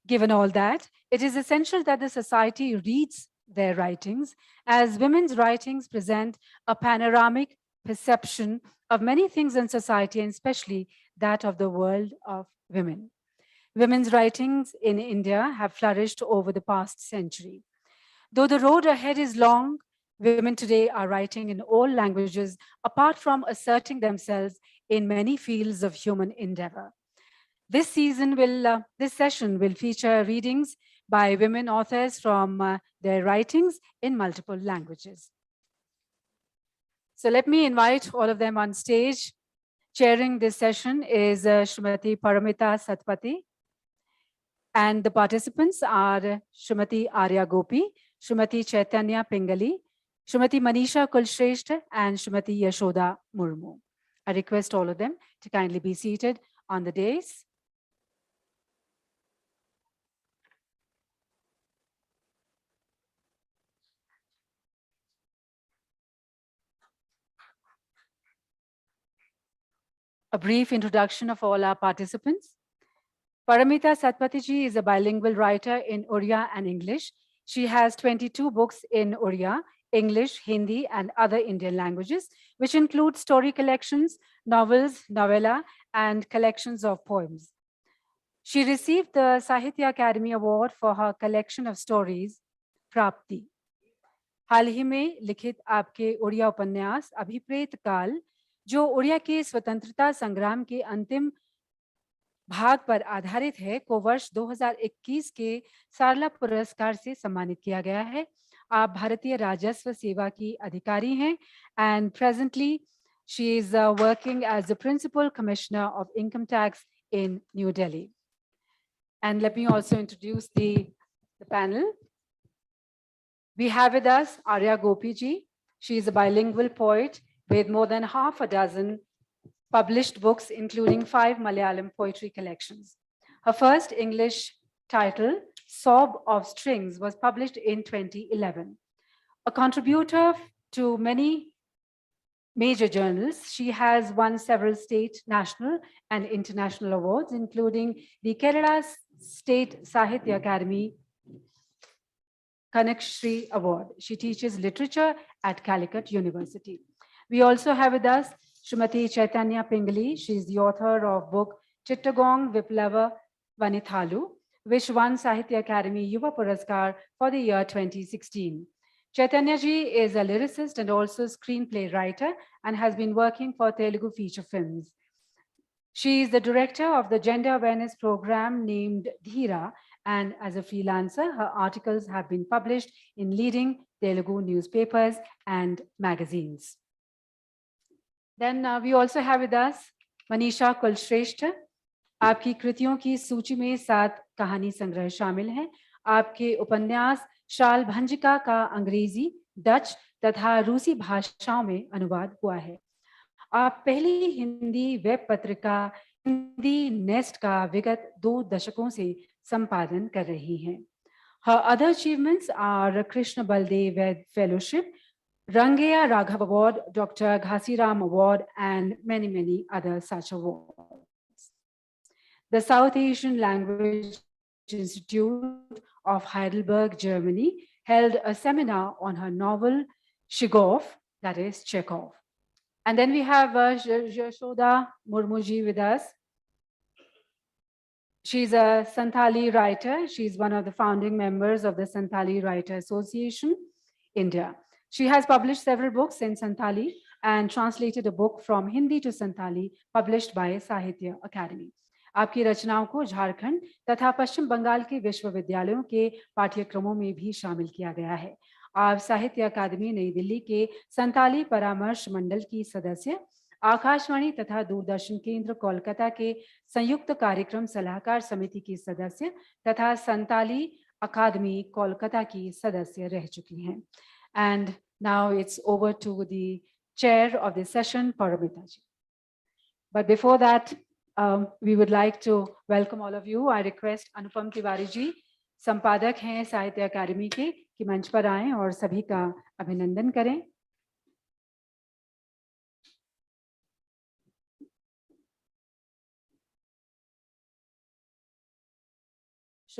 Given all that, it is essential that the society reads their writings, as women's writings present a panoramic perception of many things in society, and especially that of the world of women. Women's writings in India have flourished over the past century. Though the road ahead is long, women today are writing in all languages, apart from asserting themselves in many fields of human endeavor. This session will feature readings by women authors from their writings in multiple languages. So let me invite all of them on stage. Chairing this session is Srimati Paramita Satpathy, and the participants are Srimati Arya Gopi, Srimati Chaitanya Pingali, Srimati Manisha Kulshrestha, and Srimati Yashoda Murmu. I request all of them to kindly be seated on the dais. A brief introduction of all our participants. Paramita Satpathy is a bilingual writer in Oriya and English. She has 22 books in Oriya, English, Hindi, and other Indian languages, which include story collections, novels, novella, and collections of poems. She received the Sahitya Academy Award for her collection of stories, Prapti. हाल ही में लिखित आपके उड़िया उपन्यास अभिप्रेत काल, जो उड़िया के स्वतंत्रता संग्राम के अंतिम भाग पर आधारित है, को वर्ष 2021 के सारला पुरस्कार से सम्मानित किया गया है. आप भारतीय राजस्व सेवा की अधिकारी हैं, and presently she is working as the principal commissioner of income tax in New Delhi. And let me also introduce the panel. We have with us Arya Gopi ji. She is a bilingual poet with more than half a dozen published books, including 5 Malayalam poetry collections. Her first English title, Sob of Strings, was published in 2011. A contributor to many major journals, she has won several state, national, and international awards, including the Kerala State Sahitya Academy Kanakshri Award. She teaches literature at Calicut University. We also have with us Srimati Chaitanya Pingali. She is the author of book Chittagong Viplava Vanithalu, which won Sahitya Academy Yuva Puraskar for the year 2016. Chaitanya ji is a lyricist and also screenplay writer and has been working for Telugu feature films. She is the director of the gender awareness program named Dhira, and as a freelancer, her articles have been published in leading Telugu newspapers and magazines. Then we also have with us Manisha Kulshrestha. आपकी कृतियों की सूची में 7 कहानी संग्रह शामिल हैं. आपके उपन्यास शाल भंजिका का अंग्रेजी, डच तथा रूसी भाषाओं में अनुवाद हुआ है. आप पहली हिंदी वेब पत्रिका हिंदी नेस्ट का विगत 2 दशकों से संपादन कर रही हैं. Her other achievements are Krishna Baldev Fellowship, Rangeya Raghav Award, Dr. Ghasiram Award, and many other such awards. The South Asian Language Institute of Heidelberg, Germany, held a seminar on her novel Shigov, that is Chekhov. And then we have Yashoda Murmuji with us. She's a Santali writer. She's one of the founding members of the Santali Writer Association, India. She has published several books in Santali and translated a book from Hindi to Santali, published by Sahitya Academy. आपकी रचनाओं को झारखंड तथा पश्चिम बंगाल के विश्वविद्यालयों के पाठ्यक्रमों में भी शामिल किया गया है. आप साहित्य अकादमी नई दिल्ली के संताली परामर्श मंडल की सदस्य, आकाशवाणी तथा दूरदर्शन केंद्र कोलकाता के संयुक्त कार्यक्रम सलाहकार समिति की सदस्य तथा संताली अकादमी कोलकाता की सदस्य रह चुकी हैं. And now it's over to the chair of the session, Paramita ji. But before that, we would like to welcome all of you. I request Anupam Tiwari ji, संपादक हैं साहित्य अकादमी के, कि मंच पर आएं और सभी का अभिनंदन करें.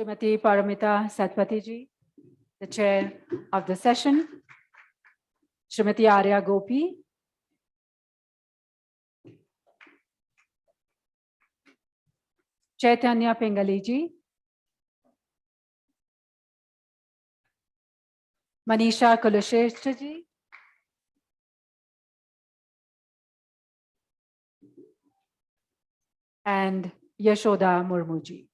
Srimati Paramita Satpathy, the chair of the session. Srimati Arya Gopi. Chaitanya Pingali, Manisha Kulashrestha, and Yashoda Murmuji.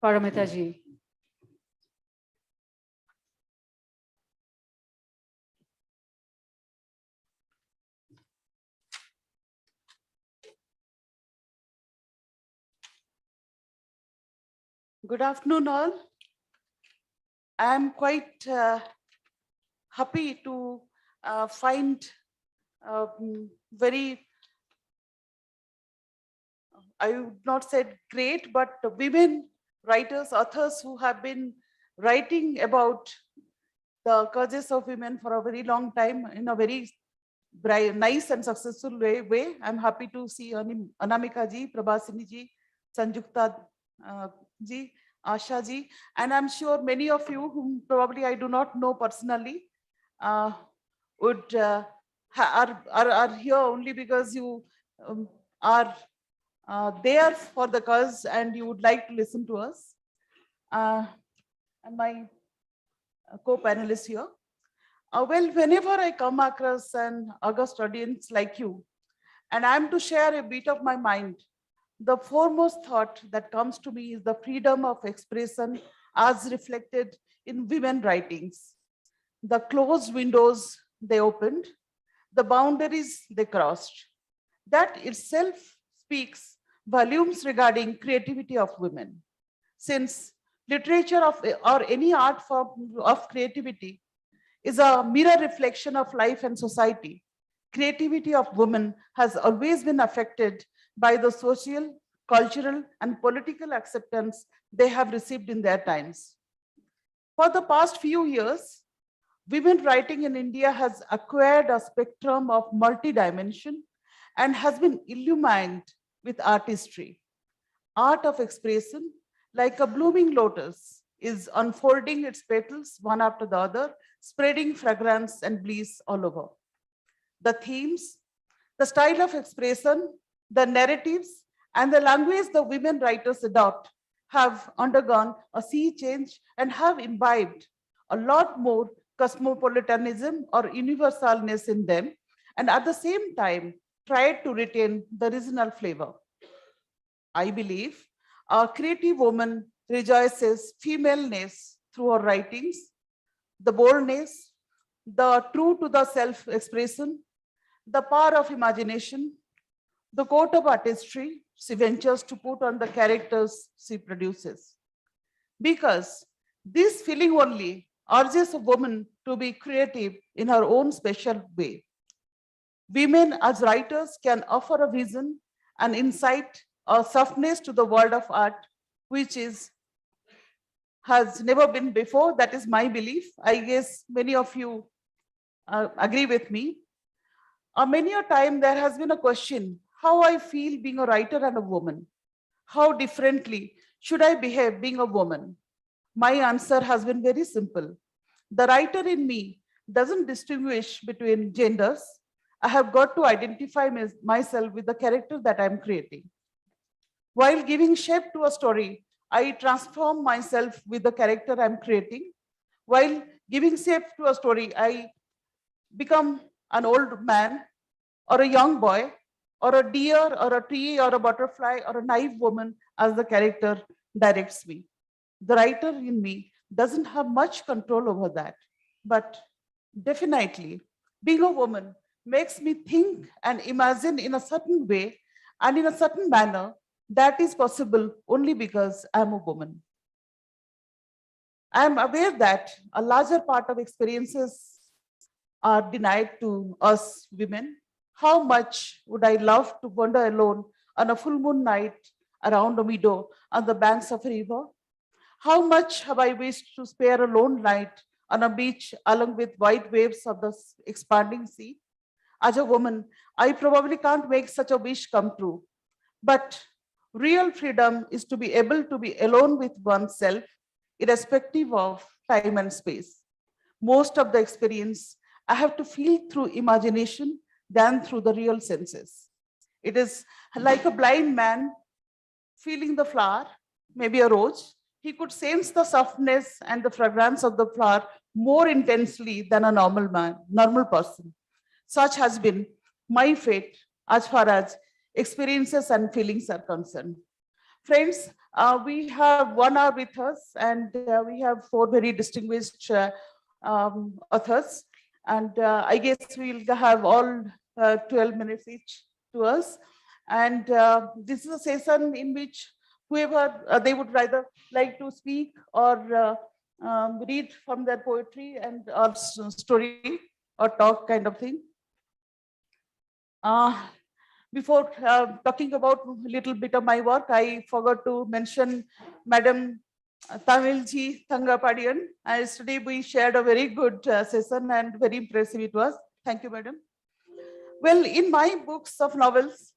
Paramita ji. Good afternoon, all. I'm quite happy to find very, I would not say great, but women writers, authors who have been writing about the causes of women for a very long time in a very nice and successful way. I'm happy to see Anamika ji, Prabhasini ji, Sanjukta ji, Asha ji, and I'm sure many of you whom probably I do not know personally would are here only because you are there for the cause and you would like to listen to us. And my co-panelists here. Well, whenever I come across an august audience like you, and I'm to share a bit of my mind, the foremost thought that comes to me is the freedom of expression as reflected in women writings. The closed windows they opened, the boundaries they crossed. That itself speaks volumes regarding creativity of women. Since literature or any art form of creativity is a mirror reflection of life and society, creativity of women has always been affected by the social, cultural, and political acceptance they have received in their times. For the past few years, women writing in India has acquired a spectrum of multi-dimension and has been illumined with artistry. Art of expression, like a blooming lotus, is unfolding its petals one after the other, spreading fragrance and bliss all over. The themes, the style of expression, the narratives, and the language the women writers adopt have undergone a sea change and have imbibed a lot more cosmopolitanism or universalness in them, and at the same time tried to retain the regional flavor. I believe a creative woman rejoices femaleness through her writings, the boldness, the true to the self-expression, the power of imagination, the coat of artistry she ventures to put on the characters she produces. Because this feeling only urges a woman to be creative in her own special way. Women as writers can offer a vision, an insight, or softness to the world of art, which has never been before. That is my belief. I guess many of you agree with me. Many a time there has been a question, how I feel being a writer and a woman. How differently should I behave being a woman? My answer has been very simple. The writer in me doesn't distinguish between genders. I have got to identify myself with the character that I'm creating. While giving shape to a story, I transform myself with the character I'm creating. While giving shape to a story, I become an old man or a young boy or a deer or a tree or a butterfly or a naive woman as the character directs me. The writer in me doesn't have much control over that, but definitely being a woman makes me think and imagine in a certain way and in a certain manner that is possible only because I'm a woman. I am aware that a larger part of experiences are denied to us women. How much would I love to wander alone on a full moon night around a meadow on the banks of a river? How much have I wished to spare a lone night on a beach along with white waves of the expanding sea? As a woman, I probably can't make such a wish come true. But real freedom is to be able to be alone with oneself, irrespective of time and space. Most of the experience I have to feel through imagination than through the real senses. It is like a blind man feeling the flower, maybe a rose. He could sense the softness and the fragrance of the flower more intensely than a normal person. Such has been my fate as far as experiences and feelings are concerned. Friends, we have 1 hour with us, and we have 4 very distinguished authors. And I guess we'll have all 12 minutes each to us. And this is a session in which whoever they would rather like to speak or read from their poetry and or story or talk kind of thing. Before talking about a little bit of my work, I forgot to mention Madam Tamilji Thangapadian. Yesterday we shared a very good session and very impressive it was. Thank you, Madam. Well, in my books of novels,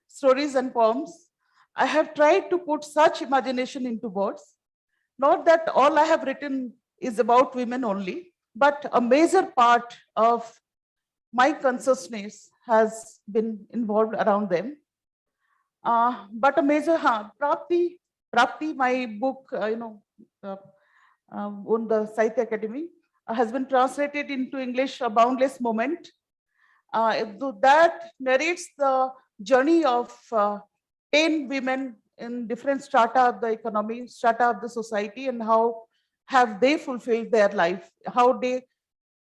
stories and poems, I have tried to put such imagination into words. Not that all I have written is about women only, but a major part of my consciousness has been involved around them. But a major, Prapti, my book, on the Sahitya Academy, has been translated into English, A Boundless Moment. That narrates the journey of 10 women in different strata of the economy, strata of the society, and how have they fulfilled their life, how they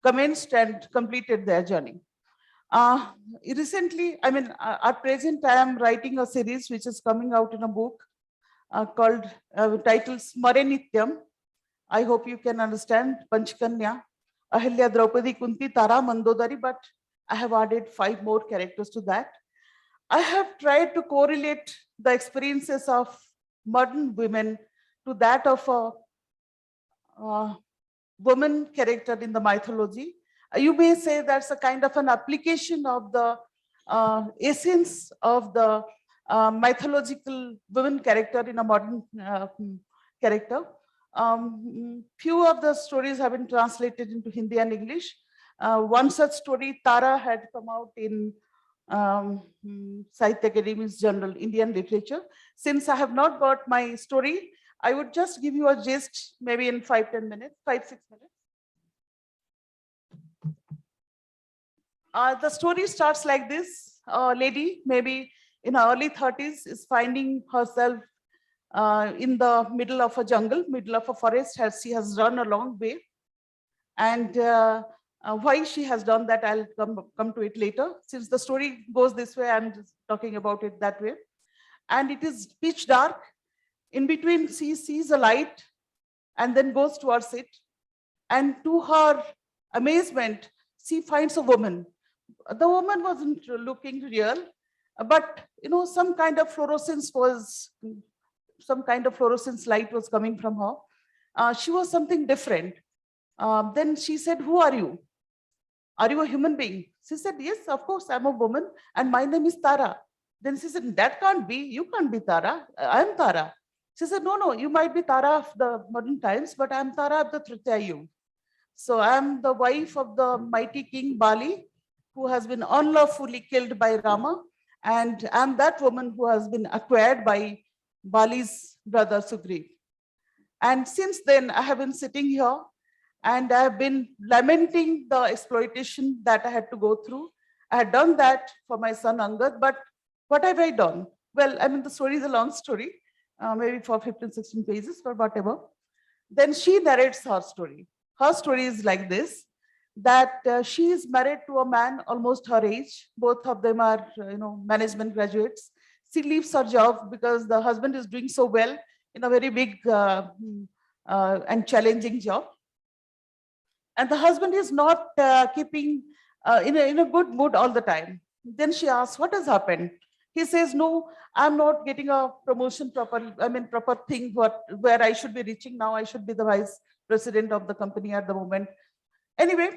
commenced and completed their journey. Recently, at present, I am writing a series which is coming out in a book called titled Smare Nityam. I hope you can understand Panchkanya, Ahilya, Draupadi, Kunti, Tara, Mandodari, but I have added 5 more characters to that. I have tried to correlate the experiences of modern women to that of a woman character in the mythology. You may say that's a kind of an application of the essence of the mythological women character in a modern character. Few of the stories have been translated into Hindi and English. One such story, Tara, had come out in Sahitya Academy's journal, Indian Literature. Since I have not got my story, I would just give you a gist, maybe in 5-10 minutes, 5-6 minutes. The story starts like this. A lady, maybe in her early 30s, is finding herself in the middle of a jungle, middle of a forest, as she has run a long way. And why she has done that, I'll come to it later. Since the story goes this way, I'm just talking about it that way. And it is pitch dark. In between, she sees a light and then goes towards it. And to her amazement, she finds a woman. The woman wasn't looking real, but some kind of fluorescence light was coming from her. She was something different. Then she said, "Who are you? Are you a human being?" She said, "Yes, of course, I'm a woman, and my name is Tara." Then she said, "That can't be. You can't be Tara. I'm Tara." She said, "No, you might be Tara of the modern times, but I'm Tara of the Tritiya Yuga. So I'm the wife of the mighty king Bali, who has been unlawfully killed by Rama. And I'm that woman who has been acquired by Bali's brother Sugriv. And since then, I have been sitting here and I have been lamenting the exploitation that I had to go through. I had done that for my son Angad, but what have I done? Well, the story is a long story, maybe for 15, 16 pages or whatever. Then she narrates her story. Her story is like this, that she is married to a man almost her age. Both of them are, management graduates. She leaves her job because the husband is doing so well in a very big and challenging job. And the husband is not keeping in a good mood all the time. Then she asks, "What has happened?" He says, "No, I'm not getting a promotion proper thing where I should be reaching now. I should be the vice president of the company at the moment." Anyway,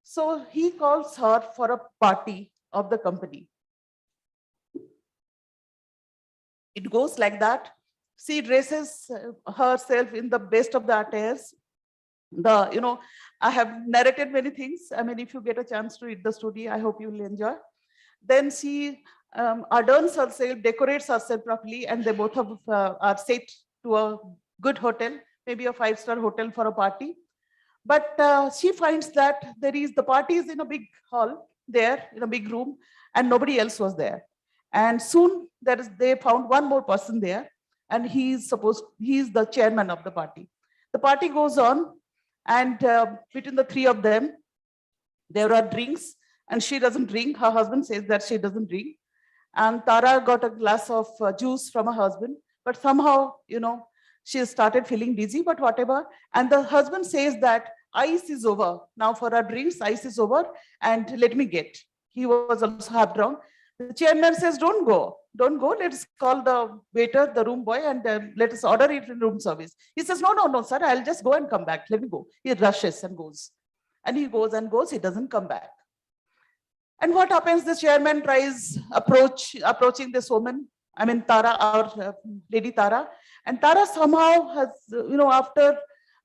so he calls her for a party of the company. It goes like that. She dresses herself in the best of the attires. I have narrated many things. I mean, if you get a chance to read the story, I hope you will enjoy. Then she adorns herself, decorates herself properly, and they both are set to a good hotel, maybe a 5-star hotel for a party. But she finds that the party is in a big hall there, in a big room, and nobody else was there. And soon they found one more person there, and he's the chairman of the party. The party goes on, and between the three of them, there are drinks, and she doesn't drink. Her husband says that she doesn't drink. And Tara got a glass of juice from her husband, but somehow, she started feeling dizzy, but whatever. And the husband says that ice is over. Now for our drinks, ice is over, and let me get. He was also half drunk. The chairman says, don't go. Let's call the waiter, the room boy, and let us order it in room service. He says, no, sir, I'll just go and come back. Let me go. He rushes and goes. And he goes and goes, he doesn't come back. And what happens? The chairman tries approaching this woman, I mean, Tara, our lady Tara. And Tara somehow has, after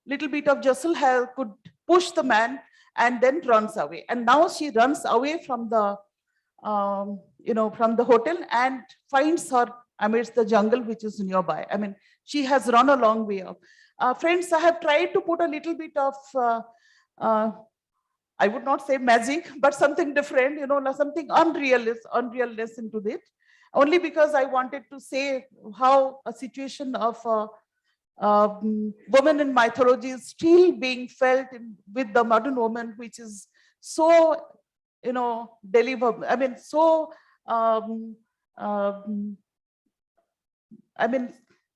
little bit of jostle, could push the man and then runs away. And now she runs away from the, from the hotel and finds her amidst the jungle, which is nearby. I mean, she has run a long way up. Friends, I have tried to put a little bit of, I would not say magic, but something different, something unrealness into it. Only because I wanted to say how a situation of women in mythology is still being felt with the modern woman, which is so, deliverable. I mean, so,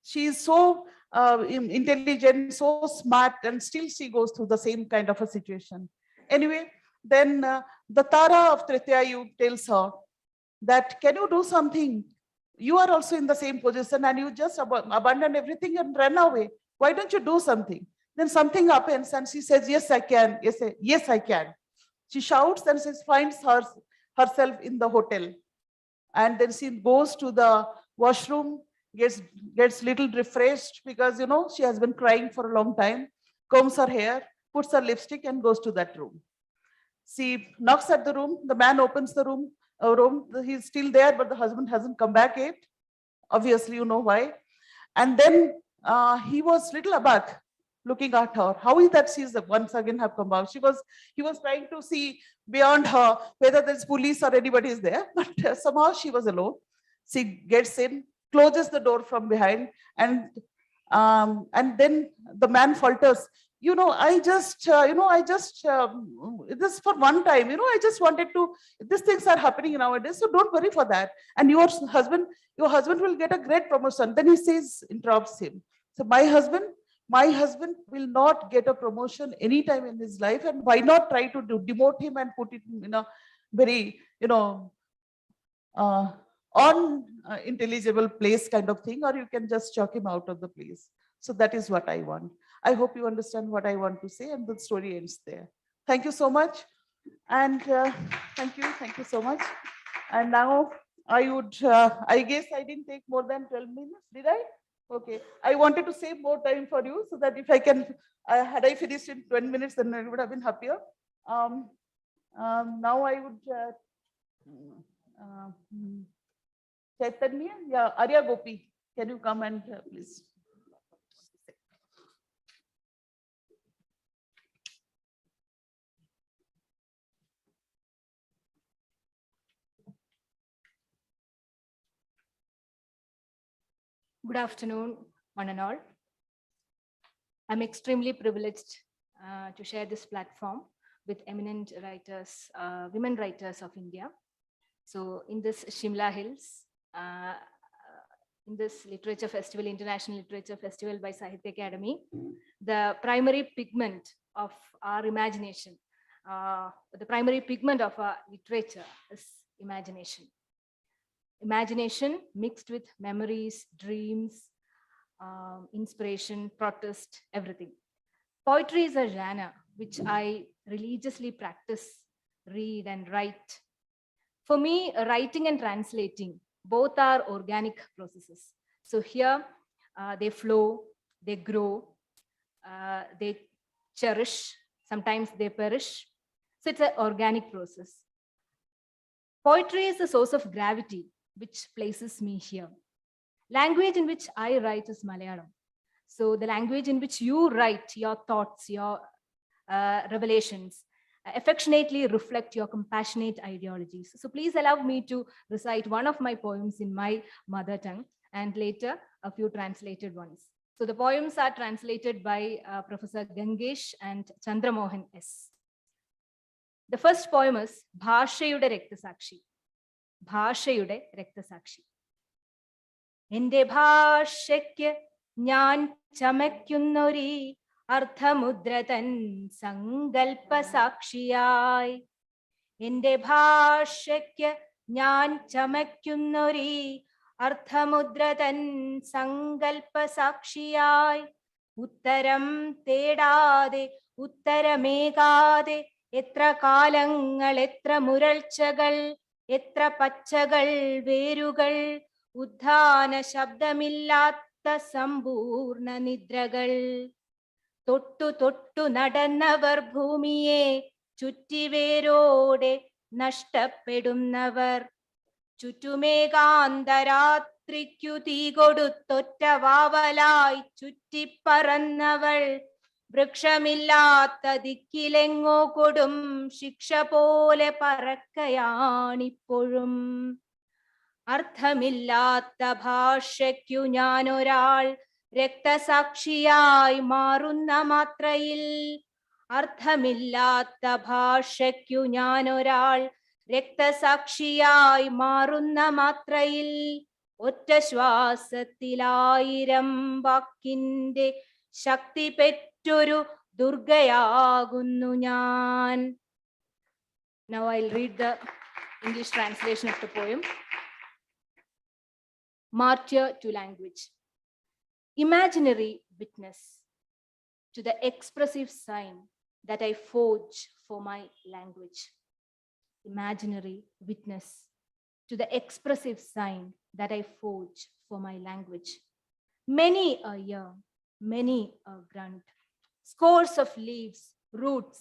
she's so intelligent, so smart, and still she goes through the same kind of a situation. Anyway, then the Tara of Tritya tells her that, can you do something? You are also in the same position and you just abandon everything and run away. Why don't you do something? Then something happens and she says, yes, I can. Yes, I can. She shouts and she finds herself in the hotel. And then she goes to the washroom, gets little refreshed because, she has been crying for a long time, combs her hair, puts her lipstick and goes to that room. She knocks at the room. The man opens the room. He's still there, but the husband hasn't come back yet. Obviously, you know why. And then he was little aback looking at her. How is that she's once again have come out? He was trying to see beyond her whether there's police or anybody is there, but somehow she was alone. She gets in, closes the door from behind, and then the man falters. This for one time, I just wanted to, these things are happening nowadays, so don't worry for that. And your husband will get a great promotion. Then he says, interrupts him. So my husband will not get a promotion anytime in his life. And why not try to demote him and put it in a very, unintelligible place kind of thing, or you can just chuck him out of the place. So that is what I want. I hope you understand what I want to say, and the story ends there. Thank you so much. And thank you so much. And now I guess I didn't take more than 12 minutes, did I? Okay. I wanted to save more time for you so that if I can, had I finished in 20 minutes, then I would have been happier. Now I would, Chaitanya, yeah, Arya Gopi, can you come and please? Good afternoon, one and all. I'm extremely privileged to share this platform with eminent writers, women writers of India. So in this Shimla Hills, in this literature festival, International Literature Festival by Sahitya Academy, the primary pigment of our imagination, the primary pigment of our literature is imagination. Imagination mixed with memories, dreams, inspiration, protest, everything. Poetry is a genre which I religiously practice, read and write. For me, writing and translating, both are organic processes. So here they flow, they grow, they cherish, sometimes they perish. So it's an organic process. Poetry is the source of gravity, which places me here. Language in which I write is Malayalam. So the language in which you write your thoughts, your revelations, affectionately reflect your compassionate ideologies. So please allow me to recite one of my poems in my mother tongue and later a few translated ones. So the poems are translated by Professor Gangesh and Chandramohan S. The first poem is Bhashayude Rektasakshi. Bhashayude Rektasakshi. എന്റെ ഭാഷയ്ക്ക് ഞാൻ ചമയ്ക്കുന്നൊരീ അർത്ഥമുദ്ര തൻ സങ്കൽപ്പസാക്ഷിയായി. എന്റെ ഭാഷയ്ക്ക് ഞാൻ ചമയ്ക്കുന്നൊരീ അർത്ഥമുദ്ര തൻ സങ്കൽപ്പസാക്ഷിയായി. ഉത്തരം തേടാതെ ഉത്തരമേകാതെ എത്ര കാലങ്ങൾ, എത്ര മുരൾച്ചകൾ, എത്ര പച്ചകൾ വേരുകൾ, ഉദ്ധാന ശബ്ദമില്ലാത്ത സമ്പൂർണ്ണ നിദ്രകൾ. തൊട്ടു തൊട്ടു നടന്നവർ ഭൂമിയെ ചുറ്റിവേരോടെ നഷ്ടപ്പെടുന്നവർ. ചുറ്റുമേകാന്തരാത്രിക്കു തീ കൊടുത്തൊറ്റ വാവലായി ചുറ്റിപ്പറന്നവൾ. വൃക്ഷമില്ലാത്ത ദിക്കിലെങ്ങോ കൊടും ശിക്ഷ പോലെ പറക്കയാണിപ്പോഴും. അർത്ഥമില്ലാത്ത ഭാഷയ്ക്കു ഞാനൊരാൾ രക്തസാക്ഷിയായി മാറുന്ന മാത്രയിൽ. അർത്ഥമില്ലാത്ത ഭാഷയ്ക്കു ഞാനൊരാൾ രക്തസാക്ഷിയായി മാറുന്ന മാത്രയിൽ. ഒറ്റ ശ്വാസത്തിലായിരം വാക്കിന്റെ ശക്തി പെറ്റൊരു ദുർഗയാകുന്നു ഞാൻ. Now I'll read the English translation of the poem. Martyr to language. Imaginary witness to the expressive sign that I forge for my language. Imaginary witness to the expressive sign that I forge for my language. Many a year, many a grunt, scores of leaves, roots,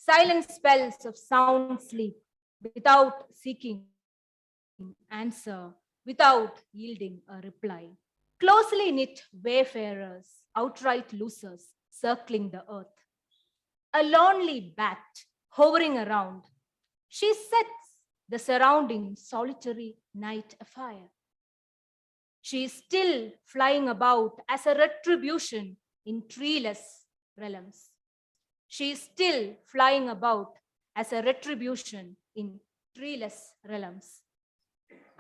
silent spells of sound sleep, without seeking answer, without yielding a reply. Closely knit wayfarers, outright losers, circling the earth. A lonely bat hovering around, she sets the surrounding solitary night afire. She is still flying about as a retribution in treeless realms. She is still flying about as a retribution in treeless realms.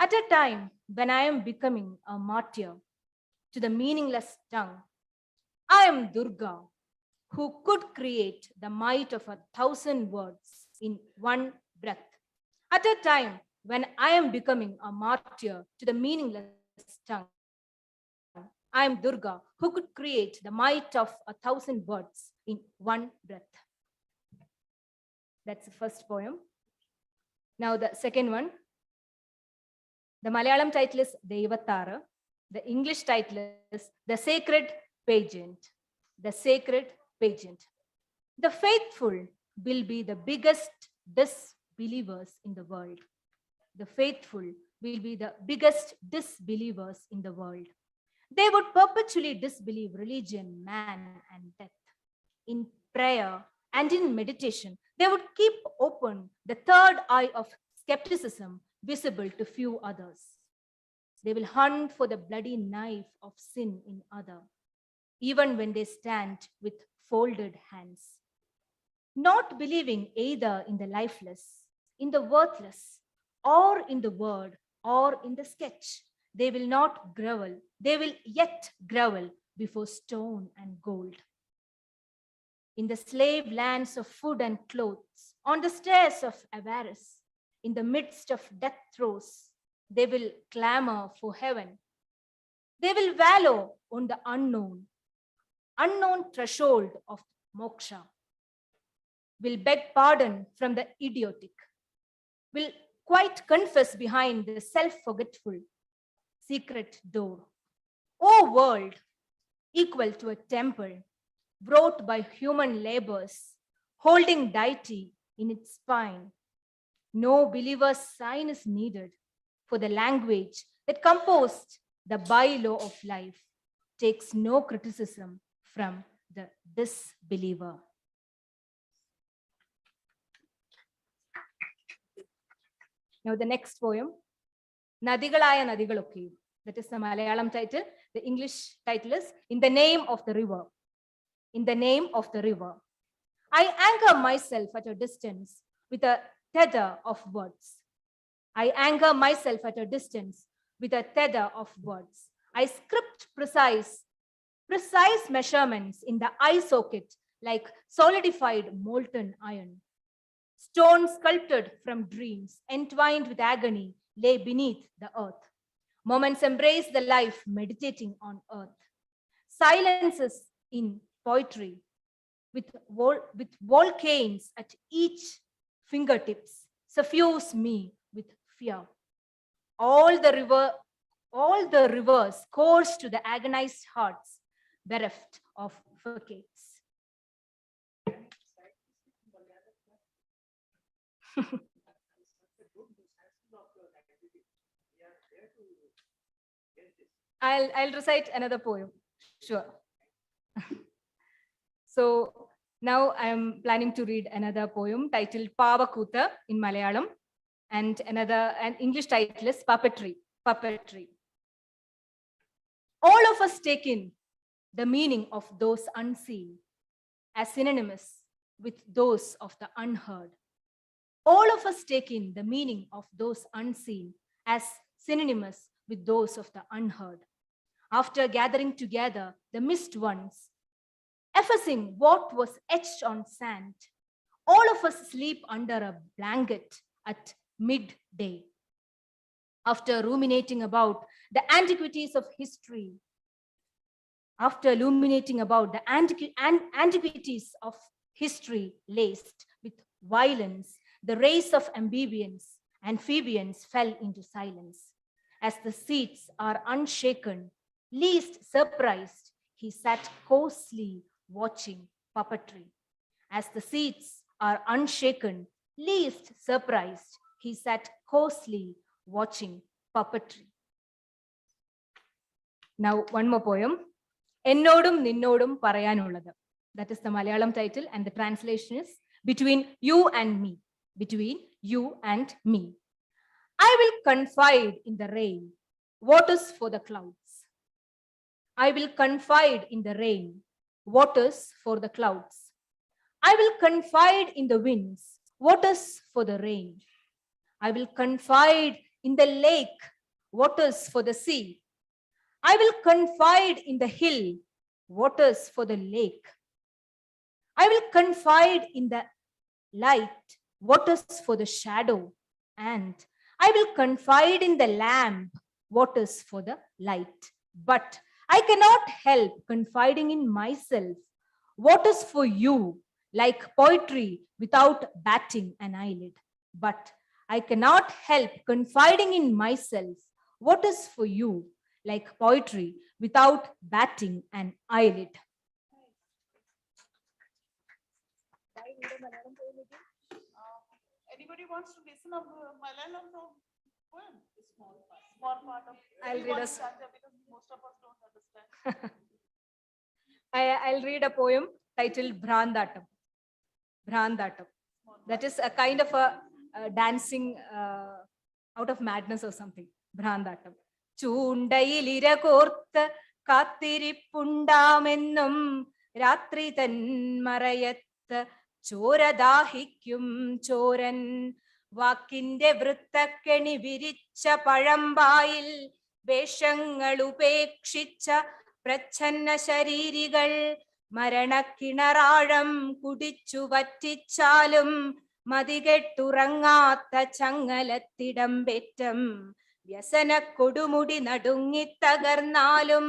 At a time when I am becoming a martyr to the meaningless tongue, I am Durga, who could create the might of 1,000 words in one breath. At a time when I am becoming a martyr to the meaningless tongue, I am Durga, who could create the might of 1,000 words in one breath. That's the first poem. Now the second one. The Malayalam title is Devathara. The English title is The Sacred Pageant. The Sacred Pageant. The faithful will be the biggest disbelievers in the world. The faithful will be the biggest disbelievers in the world. They would perpetually disbelieve religion, man, and death. In prayer and in meditation, they would keep open the third eye of skepticism visible to few others. They will hunt for the bloody knife of sin in other, even when they stand with folded hands. Not believing either in the lifeless, in the worthless, or in the word, or in the sketch, they will not grovel, they will yet grovel before stone and gold. In the slave lands of food and clothes, on the stairs of avarice, in the midst of death throes, they will clamor for heaven. They will wallow on the unknown threshold of moksha, will beg pardon from the idiotic, will quite confess behind the self-forgetful secret door. O world, equal to a temple, wrought by human labors, holding deity in its spine. No believer's sign is needed, for the language that composed the bylaw of life takes no criticism from the disbeliever. Now the next poem, Nadigalaya Nadigalokki. That is the Malayalam title. The English title is In the Name of the River. In the Name of the River. I anchor myself at a distance with a tether of words. I anchor myself at a distance with a tether of words. I script precise measurements in the eye socket like solidified molten iron. Stone sculpted from dreams, entwined with agony, lay beneath the earth. Moments embrace the life meditating on earth. Silences in poetry with volcanoes at each fingertips suffuse me with fear. All the rivers course to the agonized hearts bereft of facades. I'll recite another poem. Sure. So now I'm planning to read another poem titled Pavakuta in Malayalam, and an English title is Puppetry. All of us take in the meaning of those unseen as synonymous with those of the unheard. All of us take in the meaning of those unseen as synonymous with those of the unheard. After gathering together the missed ones, effacing what was etched on sand, all of us sleep under a blanket at midday. After ruminating about the antiquities of history, laced with violence, the race of amphibians fell into silence. As the seats are unshaken, least surprised, he sat closely watching puppetry. As the seats are unshaken, least surprised, he sat closely watching puppetry. Now, one more poem. Ennodum ninnodum parayanullathu. That is the Malayalam title, and the translation is Between You and Me. Between you and me. I will confide in the rain what is for the clouds. I will confide in the rain what is for the clouds. I will confide in the winds what is for the rain. I will confide in the lake what is for the sea. I will confide in the hill what is for the lake. I will confide in the light what is for the shadow, and I will confide in the lamp what is for the light. But I cannot help confiding in myself what is for you, like poetry without batting an eyelid. But I cannot help confiding in myself what is for you, like poetry without batting an eyelid. Anybody wants to listen of Malayalam poem? Small part of. I'll read a. Because most of us don't understand. I'll read a poem titled Bhrandatam. Bhrandatam. That is a kind of a dancing out of madness or something. Bhrandatam. Chundayilira kortha kathirippundamennum ratri tan marayatta ചോരദാഹിക്കും ചോരൻ വാക്കിന്റെ വൃത്തക്കെണി വിരിച്ച പഴമ്പായിൽ വേഷങ്ങൾ ഉപേക്ഷിച്ച പ്രച്ഛന്ന ശരീരികൾ മരണക്കിണറാഴം കുടിച്ചു വറ്റിച്ചാലും മതികെട്ടുറങ്ങാത്ത ചങ്ങലത്തിടമ്പേറ്റം വ്യസന കൊടുമുടി നടുങ്ങിത്തകർന്നാലും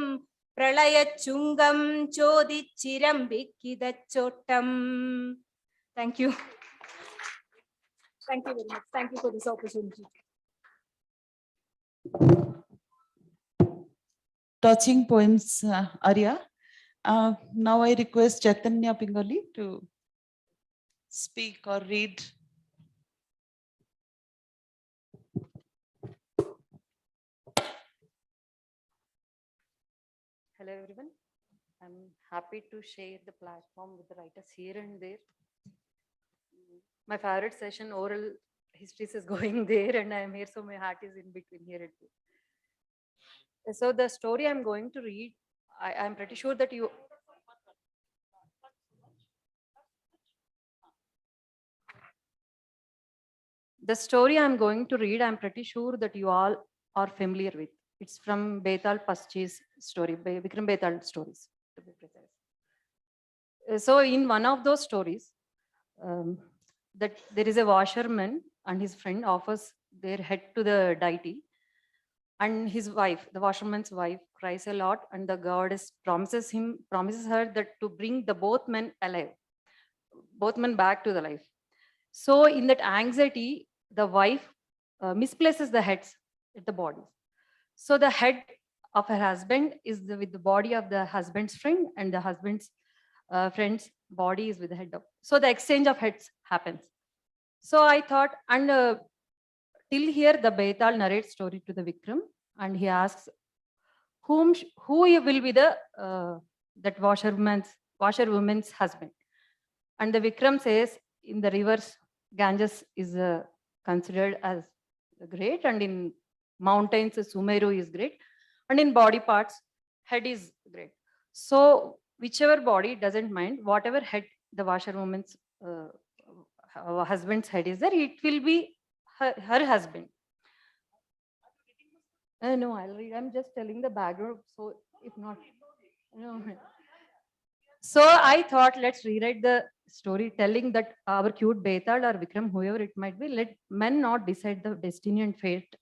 പ്രളയച്ചുങ്കം ചോദിച്ചിരമ്പിക്കിതച്ചോട്ടം. Thank you. Thank you very much. Thank you for this opportunity. Touching poems, Arya. Now I request Chaitanya Pingali to speak or read. Hello everyone. I'm happy to share the platform with the writers here and there. My favorite session, oral histories, is going there, and I am here, so my heart is in between here and there. So the story I'm going to read, I'm pretty sure that you. The story I'm going to read, I'm pretty sure that you all are familiar with. It's from Betal Paschi's story, Vikram Betal stories, to be precise. So in one of those stories, that there is a washerman and his friend offers their head to the deity, and his wife, the washerman's wife, cries a lot, and the goddess promises her that to bring the both men alive, both men back to the life. So in that anxiety, the wife misplaces the heads at the bodies. So the head of her husband is with the body of the husband's friend, and the husband's friend's body is with the head of. So the exchange of heads happens. So I thought, and till here the Betal narrates story to the Vikram, and he asks, who will be the that washerwoman's husband? And the Vikram says, in the rivers, Ganges is considered as great, and in mountains, Sumeru is great, and in body parts, head is great. So whichever body doesn't mind, whatever head the washerwoman's husband's head is there, it will be her husband. No, I'll read. I'm just telling the background. So if not, no. So I thought, let's rewrite the story telling that our cute Betal or Vikram, whoever it might be, let men not decide the destiny and fate.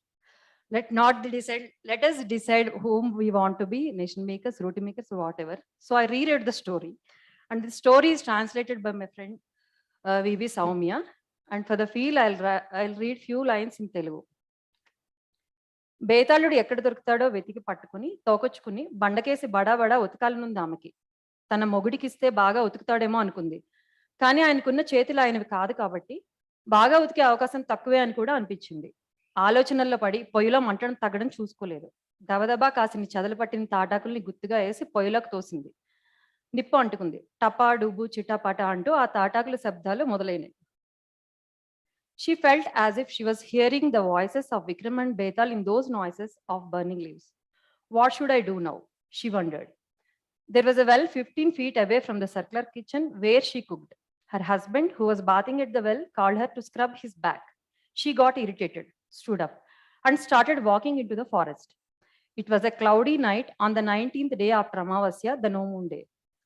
Let us decide whom we want to be, nation makers, roti makers, or whatever. So I reread the story. And the story is translated by my friend VB Saumya. And for the feel, I'll read few lines in Telugu. బేతాళుడు ఎక్కడ దొరుకుతాడో వెతికి పట్టుకుని తోకొచ్చుకుని బండకేసి బడా ఉతకాలనుంది ఆమెకి. తన మొగుడికిస్తే బాగా ఉతుకుతాడేమో అనుకుంది. కానీ ఆయనకున్న చేతులు ఆయనవి కాదు కాబట్టి బాగా ఉతికే అవకాశం తక్కువే అని కూడా అనిపించింది. ఆలోచనల్లో పడి పొయ్యిలో మంటను తగ్గడం చూసుకోలేదు. దబదబా కాసిని చెదలు పట్టిన తాటాకుల్ని గుత్తుగా వేసి పొయ్యిలోకి తోసింది. నిప్పు అంటుకుంది. టపా డూబు చిటాపాట అంటూ ఆ తాటాకుల శబ్దాలు మొదలైనవి. She felt as if she was hearing the voices of Vikram and Betal in those noises of burning leaves. What should I do now? She wondered. There was a well 15 feet away from the circular kitchen where she cooked. Her husband, who was bathing at the well, called her to scrub his back. She got irritated, stood up, and started walking into the forest. It was a cloudy night on the 19th day after Amavasya, the no moon day.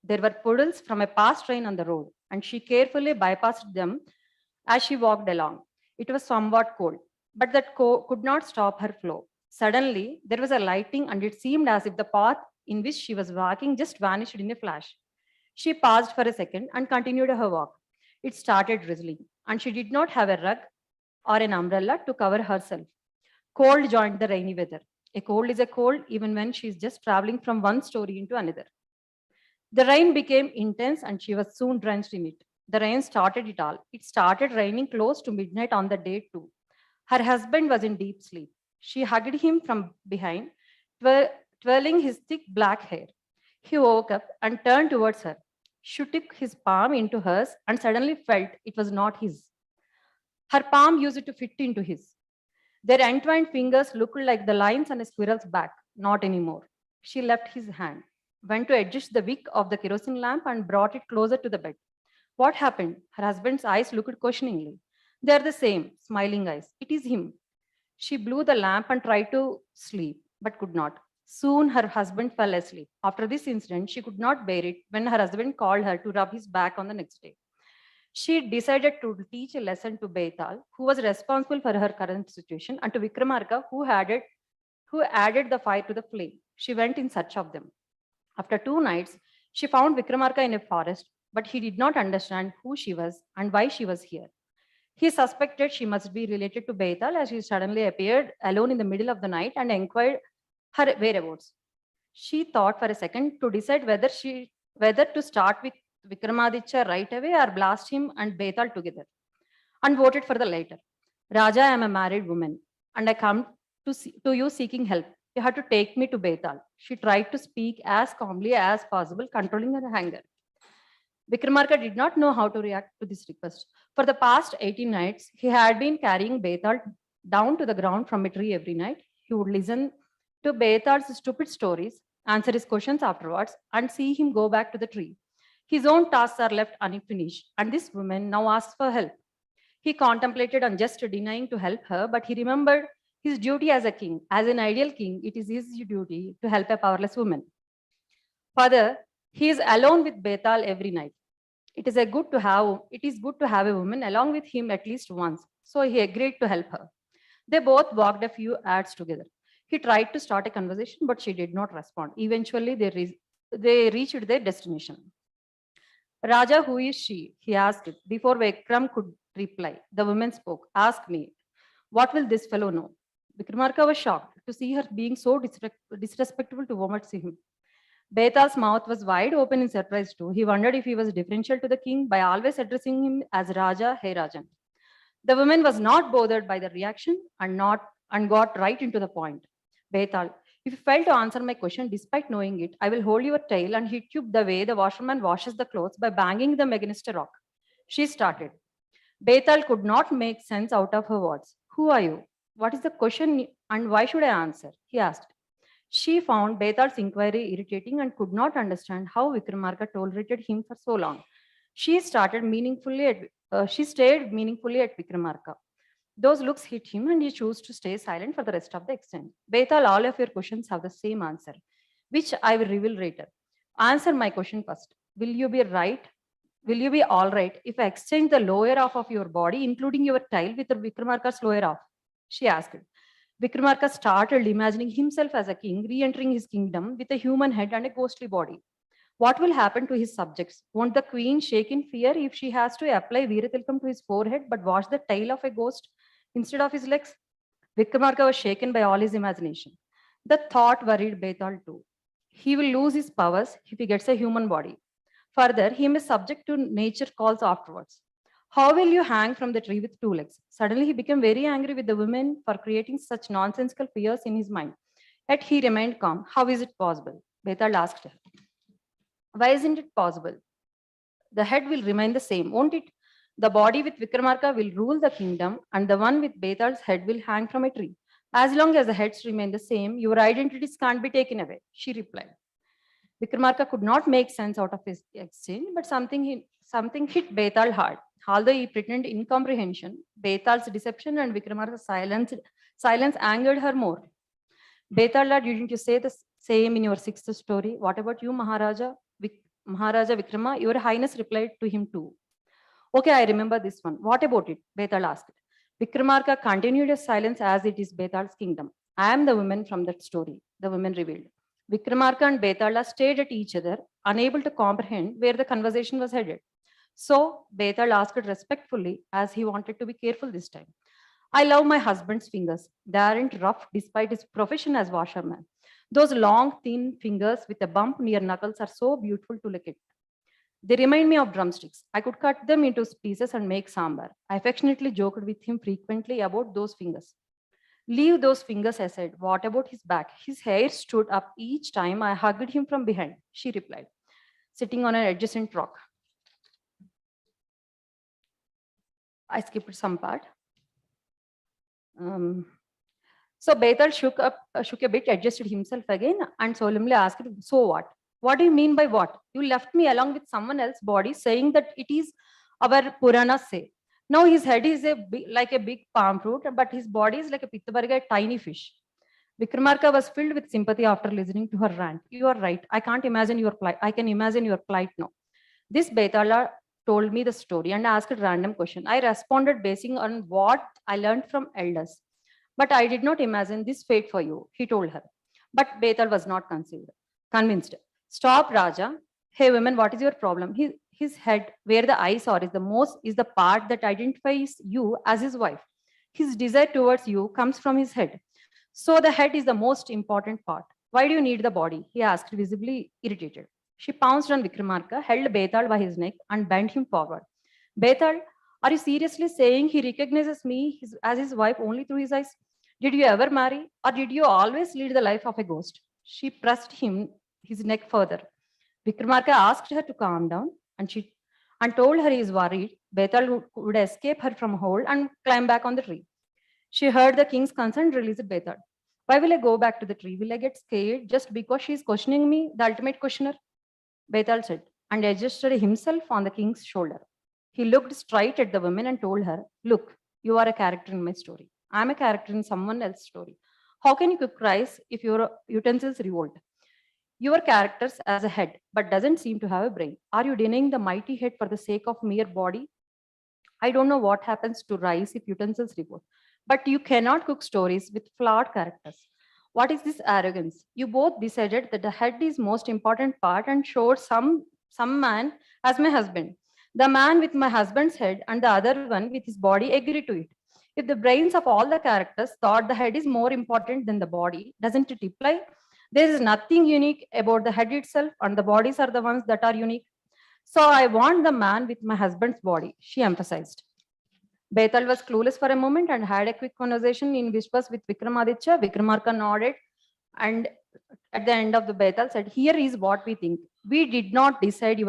There were puddles from a past train on the road, and she carefully bypassed them as she walked along. It was somewhat cold, but that could not stop her flow. Suddenly, there was a lighting, and it seemed as if the path in which she was walking just vanished in a flash. She paused for a second and continued her walk. It started drizzling, and she did not have a rug or an umbrella to cover herself. Cold joined the rainy weather. A cold is a cold even when she is just traveling from one story into another. The rain became intense, and she was soon drenched in it. The rain started it all. It started raining close to midnight on the day too. Her husband was in deep sleep. She hugged him from behind, twirling his thick black hair. He woke up and turned towards her. She took his palm into hers and suddenly felt it was not his. Her palm used to fit into his. Their entwined fingers looked like the lines on a squirrel's back. Not anymore. She left his hand, went to adjust the wick of the kerosene lamp, and brought it closer to the bed. What happened? Her husband's eyes looked questioningly. They are the same, smiling eyes. It is him. She blew the lamp and tried to sleep, but could not. Soon her husband fell asleep. After this incident, she could not bear it when her husband called her to rub his back on the next day. She decided to teach a lesson to Betal, who was responsible for her current situation, and to Vikramarka, who added the fire to the flame. She went in search of them. After 2 nights, she found Vikramarka in a forest, but he did not understand who she was and why she was here. He suspected she must be related to Betal as she suddenly appeared alone in the middle of the night and inquired her whereabouts. She thought for a second to decide whether to start with Vikramaditya right away or blast him and Betal together, and voted for the latter. Raja, I am a married woman and I come to you seeking help. You have to take me to Betal. She tried to speak as calmly as possible, controlling her anger. Vikramarka did not know how to react to this request. For the past 18 nights, he had been carrying Betal down to the ground from a tree every night. He would listen to Betal's stupid stories, answer his questions afterwards, and see him go back to the tree. His own tasks are left unfinished, and this woman now asks for help. He contemplated on just denying to help her, but he remembered his duty as a king. As an ideal king, it is his duty to help a powerless woman. Further, he is alone with Betal every night. It is good to have a woman along with him at least once. So he agreed to help her. They both walked a few yards together. He tried to start a conversation, but she did not respond. Eventually, they reached their destination. Raja, who is she? He asked it. Before Vikram could reply, the woman spoke. Ask me, what will this fellow know? Vikramarka was shocked to see her being so disrespectful towards him. Betal's mouth was wide open in surprise too. He wondered if he was differential to the king by always addressing him as Raja, hey Rajan. The woman was not bothered by the reaction and got right into the point. Betal, if you fail to answer my question despite knowing it, I will hold your tail and hit you the way the washerman washes the clothes by banging them against a rock. She started. Betal could not make sense out of her words. Who are you? What is the question and why should I answer? He asked. She found Betal's inquiry irritating and could not understand how Vikramarka tolerated him for so long. She stared meaningfully at Vikramarka. Those looks hit him and he chose to stay silent for the rest of the exchange. Betal, all of your questions have the same answer, which I will reveal later. Answer my question first. Will you be all right if I exchange the lower half of your body, including your tail, with Vikramarka's lower half? She asked. Vikramarka started imagining himself as a king, re-entering his kingdom with a human head and a ghostly body. What will happen to his subjects? Won't the queen shake in fear if she has to apply Veeratilkam to his forehead but wash the tail of a ghost instead of his legs? Vikramarka was shaken by all his imagination. The thought worried Betal too. He will lose his powers if he gets a human body. Further, he may subject to nature calls afterwards. How will you hang from the tree with 2 legs? Suddenly, he became very angry with the women for creating such nonsensical fears in his mind. Yet he remained calm. How is it possible? Betal asked her. Why isn't it possible? The head will remain the same, won't it? The body with Vikramarka will rule the kingdom, and the one with Betal's head will hang from a tree. As long as the heads remain the same, your identities can't be taken away, she replied. Vikramarka could not make sense out of his exchange, but something hit Betal hard. Although he pretended incomprehension, Betal's deception and Vikramarka's silence angered her more. Betal, didn't you say the same in your 6th story? What about you, Maharaja? Maharaja Vikrama, your highness replied to him too. Okay, I remember this one. What about it? Betal asked. Vikramarka continued his silence as it is Betal's kingdom. I am the woman from that story, the woman revealed. Vikramarka and Betala stared at each other, unable to comprehend where the conversation was headed. So Betal asked respectfully, as he wanted to be careful this time. I love my husband's fingers. They aren't rough despite his profession as washerman. Those long, thin fingers with a bump near knuckles are so beautiful to look at. They remind me of drumsticks. I could cut them into pieces and make sambar. I affectionately joked with him frequently about those fingers. Leave those fingers aside. What about his back? His hair stood up each time I hugged him from behind, she replied, sitting on an adjacent rock. I skipped some part. So Betal shook a bit, adjusted himself again, and solemnly asked, so what? What do you mean by what? You left me along with someone else's body, saying that it is our Puranas say. Now his head is like a big palm fruit, but his body is like a pittabarga, a tiny fish. Vikramarka was filled with sympathy after listening to her rant. You are right. I can't imagine your plight. I can imagine your plight now. This Betala told me the story and asked a random question. I responded basing on what I learned from elders. But I did not imagine this fate for you, he told her. But Betal was not convinced. Stop, Raja. Hey, women, what is your problem? his head, where the eyes are, is the part that identifies you as his wife. His desire towards you comes from his head. So the head is the most important part. Why do you need the body? He asked, visibly irritated. She pounced on Vikramarka, held Betal by his neck, and bent him forward. Betal, are you seriously saying he recognizes me as his wife only through his eyes? Did you ever marry, or did you always lead the life of a ghost? She pressed his neck further. Vikramarka asked her to calm down, and told her he is worried Betal would escape her from hold and climb back on the tree. She heard the king's concern, released Betal. Why will I go back to the tree? Will I get scared just because she is questioning me, the ultimate questioner? Betal said, and adjusted himself on the king's shoulder. He looked straight at the woman and told her, look, you are a character in my story. I am a character in someone else's story. How can you cook rice if your utensils revolt? Your characters as a head, but doesn't seem to have a brain. Are you denying the mighty head for the sake of mere body? I don't know what happens to rice if utensils revolt, but you cannot cook stories with flawed characters. What is this arrogance? You both decided that the head is most important part and showed some man as my husband. The man with my husband's head and the other one with his body agreed to it. If the brains of all the characters thought the head is more important than the body, doesn't it imply there is nothing unique about the head itself and the bodies are the ones that are unique? So I want the man with my husband's body, she emphasized. Betal was clueless for a moment and had a quick conversation in whispers with Vikramaditya. Vikramarka nodded, and at the end of the Betal said, here is what we think. We did not decide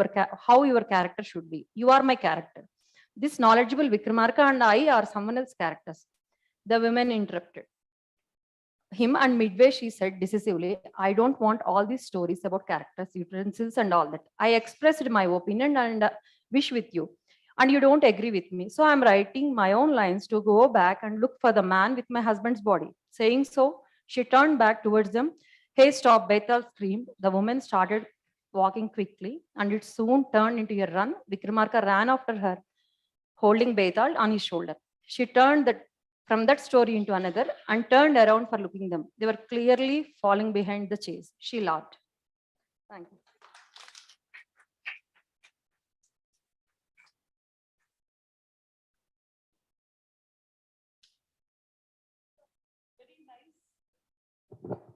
how your character should be. You are my character. This knowledgeable Vikramarka and I are someone else's characters. The women interrupted him, and midway she said decisively, I don't want all these stories about characters, utensils, and all that. I expressed my opinion and wish with you, and you don't agree with me. So I'm writing my own lines to go back and look for the man with my husband's body. Saying so, she turned back towards them. Hey, stop, Betal screamed. The woman started walking quickly, and it soon turned into a run. Vikramarka ran after her, holding Betal on his shoulder. She turned from that story into another and turned around for looking them. They were clearly falling behind the chase. She laughed. Thank you.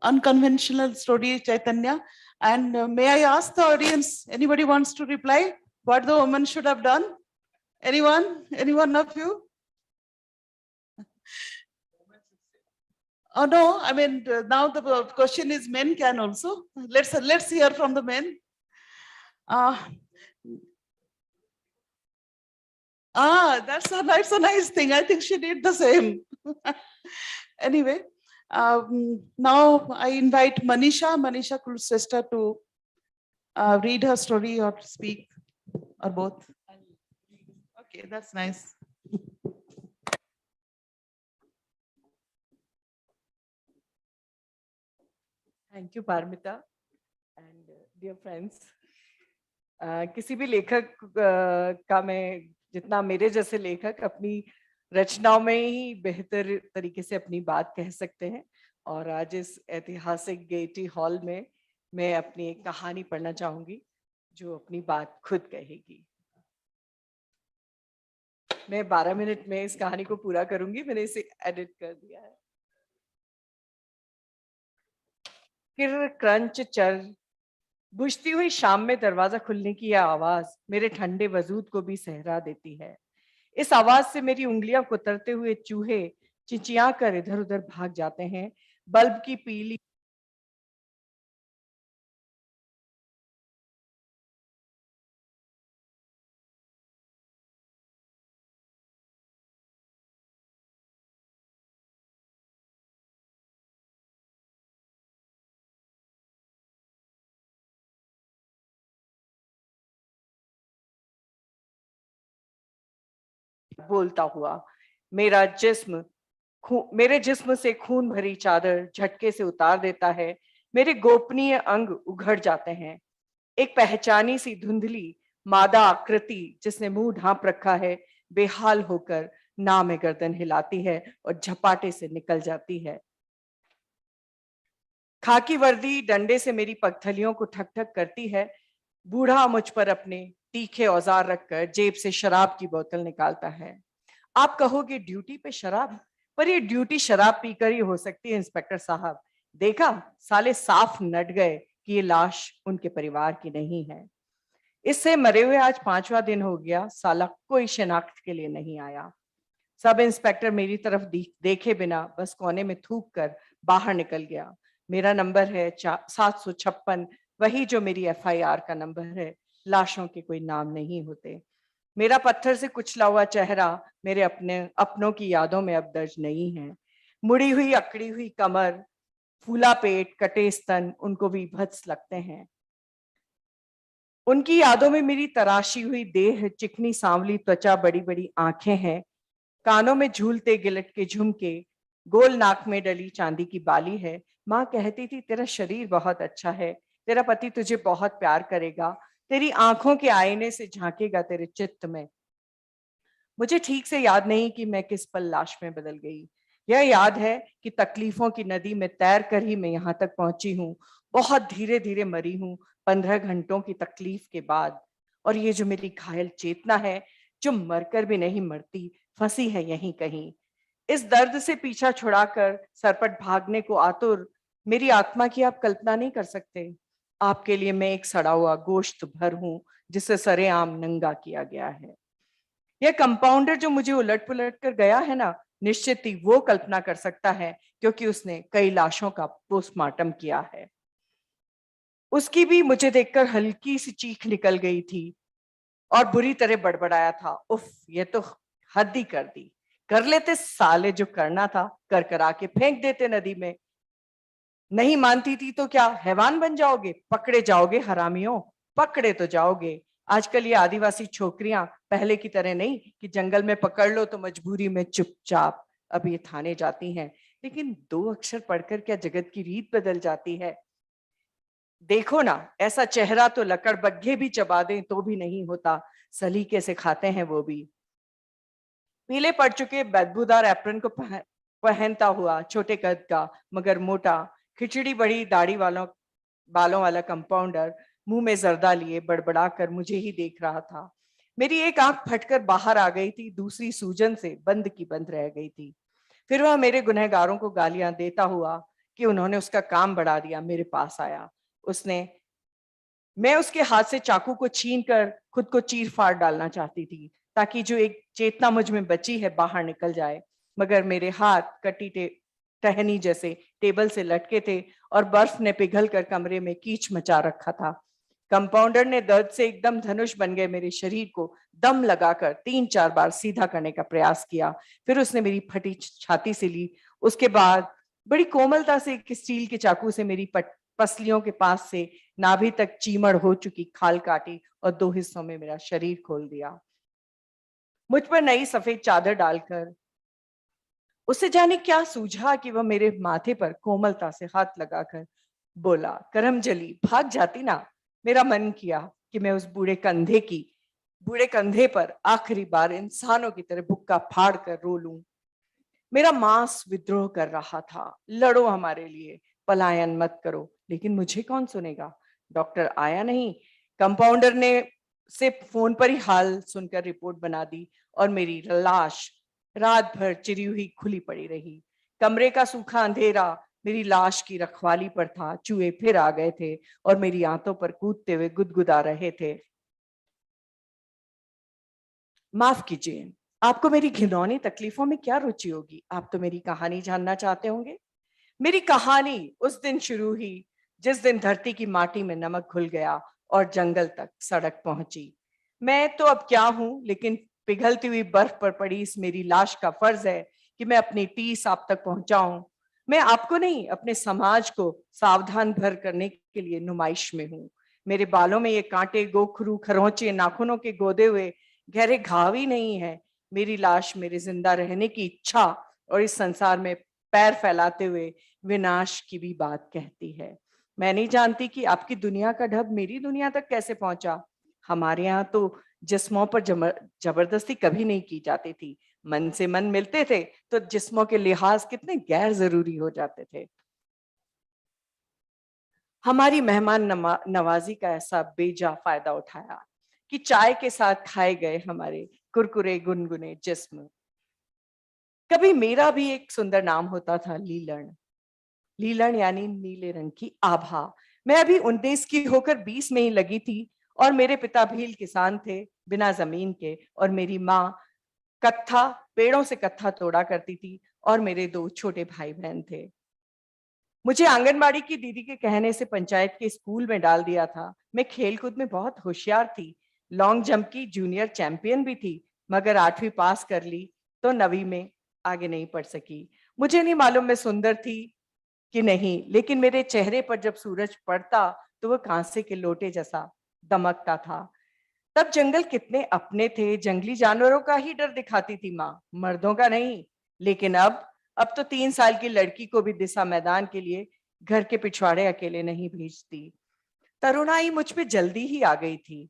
Unconventional story, Chaitanya. And may I ask the audience, anybody wants to reply what the woman should have done? Anyone? Any one of you? Oh no, I mean, now the question is men can also. Let's hear from the men. That's a nice thing. I think she did the same. Anyway, now I invite Manisha Kulsrestha to read her story or speak, or both. Okay, that's nice. Thank you, Parmita, and dear friends. किसी भी लेखक का मैं जितना मेरे जैसे लेखक अपनी रचनाओं में ही बेहतर तरीके से अपनी बात कह सकते हैं, और आज इस ऐतिहासिक गेटी हॉल में मैं अपनी एक कहानी पढ़ना चाहूंगी जो अपनी बात खुद कहेगी। मैं 12 मिनट में इस कहानी को पूरा करूंगी, मैंने इसे एडिट कर दिया है। किर क्रंच चर, बुझती हुई शाम में दरवाजा खुलने की यह आवाज मेरे ठंडे वजूद को भी सहरा देती है। इस आवाज से मेरी उंगलियां कुतरते हुए चूहे चिंचिया कर इधर उधर भाग जाते हैं। बल्ब की पीली बोलता हुआ मेरे जिस्म से खून भरी चादर झटके से उतार देता है। मेरे गोपनीय अंग उघड़ जाते हैं। एक पहचानी सी धुंधली मादा आकृति जिसने मुंह ढांप रखा है बेहाल होकर ना में गर्दन हिलाती है और झपाटे से निकल जाती है। खाकी वर्दी डंडे से मेरी पगथलियों को ठक ठक करती है। बूढ़ा मुझ पर अपने तीखे औजार रखकर जेब से शराब की बोतल निकालता है। आप कहोगे ड्यूटी पे शराब, पर ये ड्यूटी शराब पीकर ही हो सकती है इंस्पेक्टर साहब। देखा, साले साफ नट गए कि ये लाश उनके परिवार की नहीं है। इससे मरे हुए आज 5वां दिन हो गया, साला कोई शिनाख्त के लिए नहीं आया। सब इंस्पेक्टर मेरी तरफ देखे बिना बस कोने में थूक कर बाहर निकल गया। मेरा नंबर है 756, वही जो मेरी FIR का नंबर है। लाशों के कोई नाम नहीं होते। मेरा पत्थर से कुचला हुआ चेहरा मेरे अपनों की यादों में अब दर्ज नहीं है। मुड़ी हुई अकड़ी हुई कमर, फूला पेट, कटे स्तन उनको भी भत्स लगते हैं। उनकी यादों में मेरी तराशी हुई देह, चिकनी सांवली त्वचा, बड़ी बड़ी आंखें हैं, कानों में झूलते गिलट के झुमके, गोल नाक में डली चांदी की बाली है। माँ कहती थी तेरा शरीर बहुत अच्छा है, तेरा पति तुझे बहुत प्यार करेगा, तेरी आंखों के आईने से झांकेगा तेरे चित्त में। मुझे ठीक से याद नहीं कि मैं किस पल लाश में बदल गई। यह याद है कि तकलीफों की नदी में तैर कर ही मैं यहाँ तक पहुंची हूँ। बहुत धीरे धीरे मरी हूँ 15 घंटों की तकलीफ के बाद। और ये जो मेरी घायल चेतना है, जो मरकर भी नहीं मरती, फंसी है यहीं कहीं। इस दर्द से पीछा छुड़ाकर सरपट भागने को आतुर मेरी आत्मा की आप कल्पना नहीं कर सकते। आपके लिए मैं एक सड़ा हुआ गोश्त भर हूं, जिसे सरेआम नंगा किया गया है। यह कंपाउंडर जो मुझे उलट पुलट कर गया है ना, निश्चित ही वो कल्पना कर सकता है, क्योंकि उसने कई लाशों का पोस्टमार्टम किया है। उसकी भी मुझे देखकर हल्की सी चीख निकल गई थी और बुरी तरह बड़बड़ाया था, उफ, ये तो हद ही कर दी। कर लेते साले, जो करना था कर करा के फेंक देते नदी में। नहीं मानती थी तो क्या हैवान बन जाओगे? पकड़े जाओगे हरामियों, पकड़े तो जाओगे। आजकल ये आदिवासी छोकरियां पहले की तरह नहीं कि जंगल में पकड़ लो तो मजबूरी में चुपचाप अब ये थाने जाती हैं। लेकिन 2 अक्षर पढ़कर क्या जगत की रीत बदल जाती है? देखो ना, ऐसा चेहरा तो लकड़बग्घे भी चबा दें तो भी नहीं होता, सलीके से खाते हैं वो भी। पीले पड़ चुके बदबूदार एप्रन को पहनता हुआ, छोटे कद का मगर मोटा, खिचड़ी बड़ी दाढ़ी बालों वाला कंपाउंडर मुंह में जर्दा लिए बड़बड़ा कर मुझे ही देख रहा था। मेरी एक आंख फटकर बाहर आ गई थी, दूसरी सूजन से बंद की बंद रह गई थी। फिर वह मेरे गुनहगारों को गालियां देता हुआ कि उन्होंने उसका काम बढ़ा दिया, मेरे पास आया। मैं उसके हाथ से चाकू को छीनकर खुद को चीर फाड़ डालना चाहती थी, ताकि जो एक चेतना मुझ में बची है बाहर निकल जाए। मगर मेरे हाथ कटी टहनी जैसे टेबल से लटके थे और बर्फ ने पिघल कर कमरे में कीच मचा रखा था। कंपाउंडर ने दर्द से एकदम धनुष बन गए मेरे शरीर को दम लगाकर 3-4 बार सीधा करने का प्रयास किया। फिर उसने मेरी फटी छाती से ली। उसके बाद बड़ी कोमलता से एक स्टील के चाकू से मेरी पसलियों के पास से नाभि तक चीमड़ हो चुकी खाल काटी और 2 हिस्सों में मेरा शरीर खोल दिया। मुझ पर नई सफेद चादर डालकर उसे जाने क्या सूझा कि वह मेरे माथे पर कोमलता से हाथ लगाकर बोला, करमजली भाग जाती ना। मेरा मन किया कि मैं उस बूढ़े कंधे पर आखिरी बार इंसानों की तरह बुक्का फाड़ कर रो लूं। मेरा मांस विद्रोह कर रहा था, लड़ो हमारे लिए, पलायन मत करो। लेकिन मुझे कौन सुनेगा? डॉक्टर आया नहीं। कंपाउंडर ने सिर्फ फोन पर ही हाल सुनकर रिपोर्ट बना दी और मेरी लाश रात भर चिरी हुई खुली पड़ी रही। कमरे का सूखा अंधेरा मेरी लाश की रखवाली पर था। चूहे फिर आ गए थे और मेरी आंतों पर कूदते हुए गुदगुदा रहे थे। माफ कीजिए, आपको मेरी घिनौनी तकलीफों में क्या रुचि होगी? आप तो मेरी कहानी जानना चाहते होंगे। मेरी कहानी उस दिन शुरू हुई जिस दिन धरती की माटी में नमक घुल गया और जंगल तक सड़क पहुंची। मैं तो अब क्या हूं, लेकिन पिघलती हुई बर्फ पर पड़ी इस मेरी लाश का फर्ज है कि मैं अपनी टीस आप तक पहुंचाऊं। मैं आपको नहीं, अपने समाज को सावधान भर करने के लिए नुमाइश में हूं। मेरे बालों में ये कांटे, गोखरू, खरोंचे, नाखूनों के गोदे हुए गहरे घाव ही नहीं है। मेरी लाश मेरे जिंदा रहने की इच्छा और इस संसार में पैर फैलाते हुए विनाश की भी बात कहती है। मैं नहीं जानती कि आपकी दुनिया का ढब मेरी दुनिया तक कैसे पहुंचा। हमारे यहाँ तो जिस्मों पर जबरदस्ती कभी नहीं की जाती थी। मन से मन मिलते थे तो जिस्मों के लिहाज कितने गैर जरूरी हो जाते थे। हमारी मेहमान नवाजी का ऐसा बेजा फायदा उठाया कि चाय के साथ खाए गए हमारे कुरकुरे गुनगुने जिस्म। कभी मेरा भी एक सुंदर नाम होता था, लीलण। लीलण यानी नीले रंग की आभा। मैं अभी 19 की होकर 20 में ही लगी थी और मेरे पिता भील किसान थे, बिना जमीन के, और मेरी माँ कत्था, पेड़ों से कत्था तोड़ा करती थी, और मेरे 2 छोटे भाई बहन थे। मुझे आंगनबाड़ी की दीदी के कहने से पंचायत के स्कूल में डाल दिया था। मैं खेलकूद में बहुत होशियार थी, लॉन्ग जंप की जूनियर चैंपियन भी थी, मगर 8वीं पास कर ली तो 9वीं में आगे नहीं पढ़ सकी। मुझे नहीं मालूम मैं सुंदर थी कि नहीं, लेकिन मेरे चेहरे पर जब सूरज पड़ता तो वह कांसे के लोटे जैसा दमकता था। तब जंगल कितने अपने थे, जंगली जानवरों का ही डर दिखाती थी माँ, मर्दों का नहीं। लेकिन अब तो 3 साल की लड़की को भी दिशा मैदान के लिए घर के पिछवाड़े अकेले नहीं भेजती। तरुणाई मुझ पे जल्दी ही आ गई थी।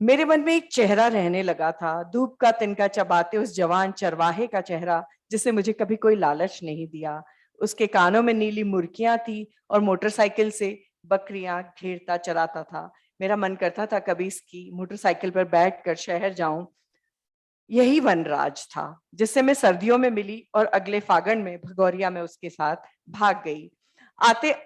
मेरे मन में एक चेहरा रहने लगा था, धूप का तिनका चबाते उस जवान चरवाहे का चेहरा, जिसे मुझे कभी कोई लालच नहीं दिया। उसके कानों में नीली मुर्कियां थी और मोटरसाइकिल से बकरियां घेरता चराता था। मेरा मन करता था कभी इसकी मोटरसाइकिल पर बैठकर शहर जाऊं। यही वनराज था जिससे मैं सर्दियों में मिली और अगले फागुन में भगौरिया में उसके साथ भाग गई।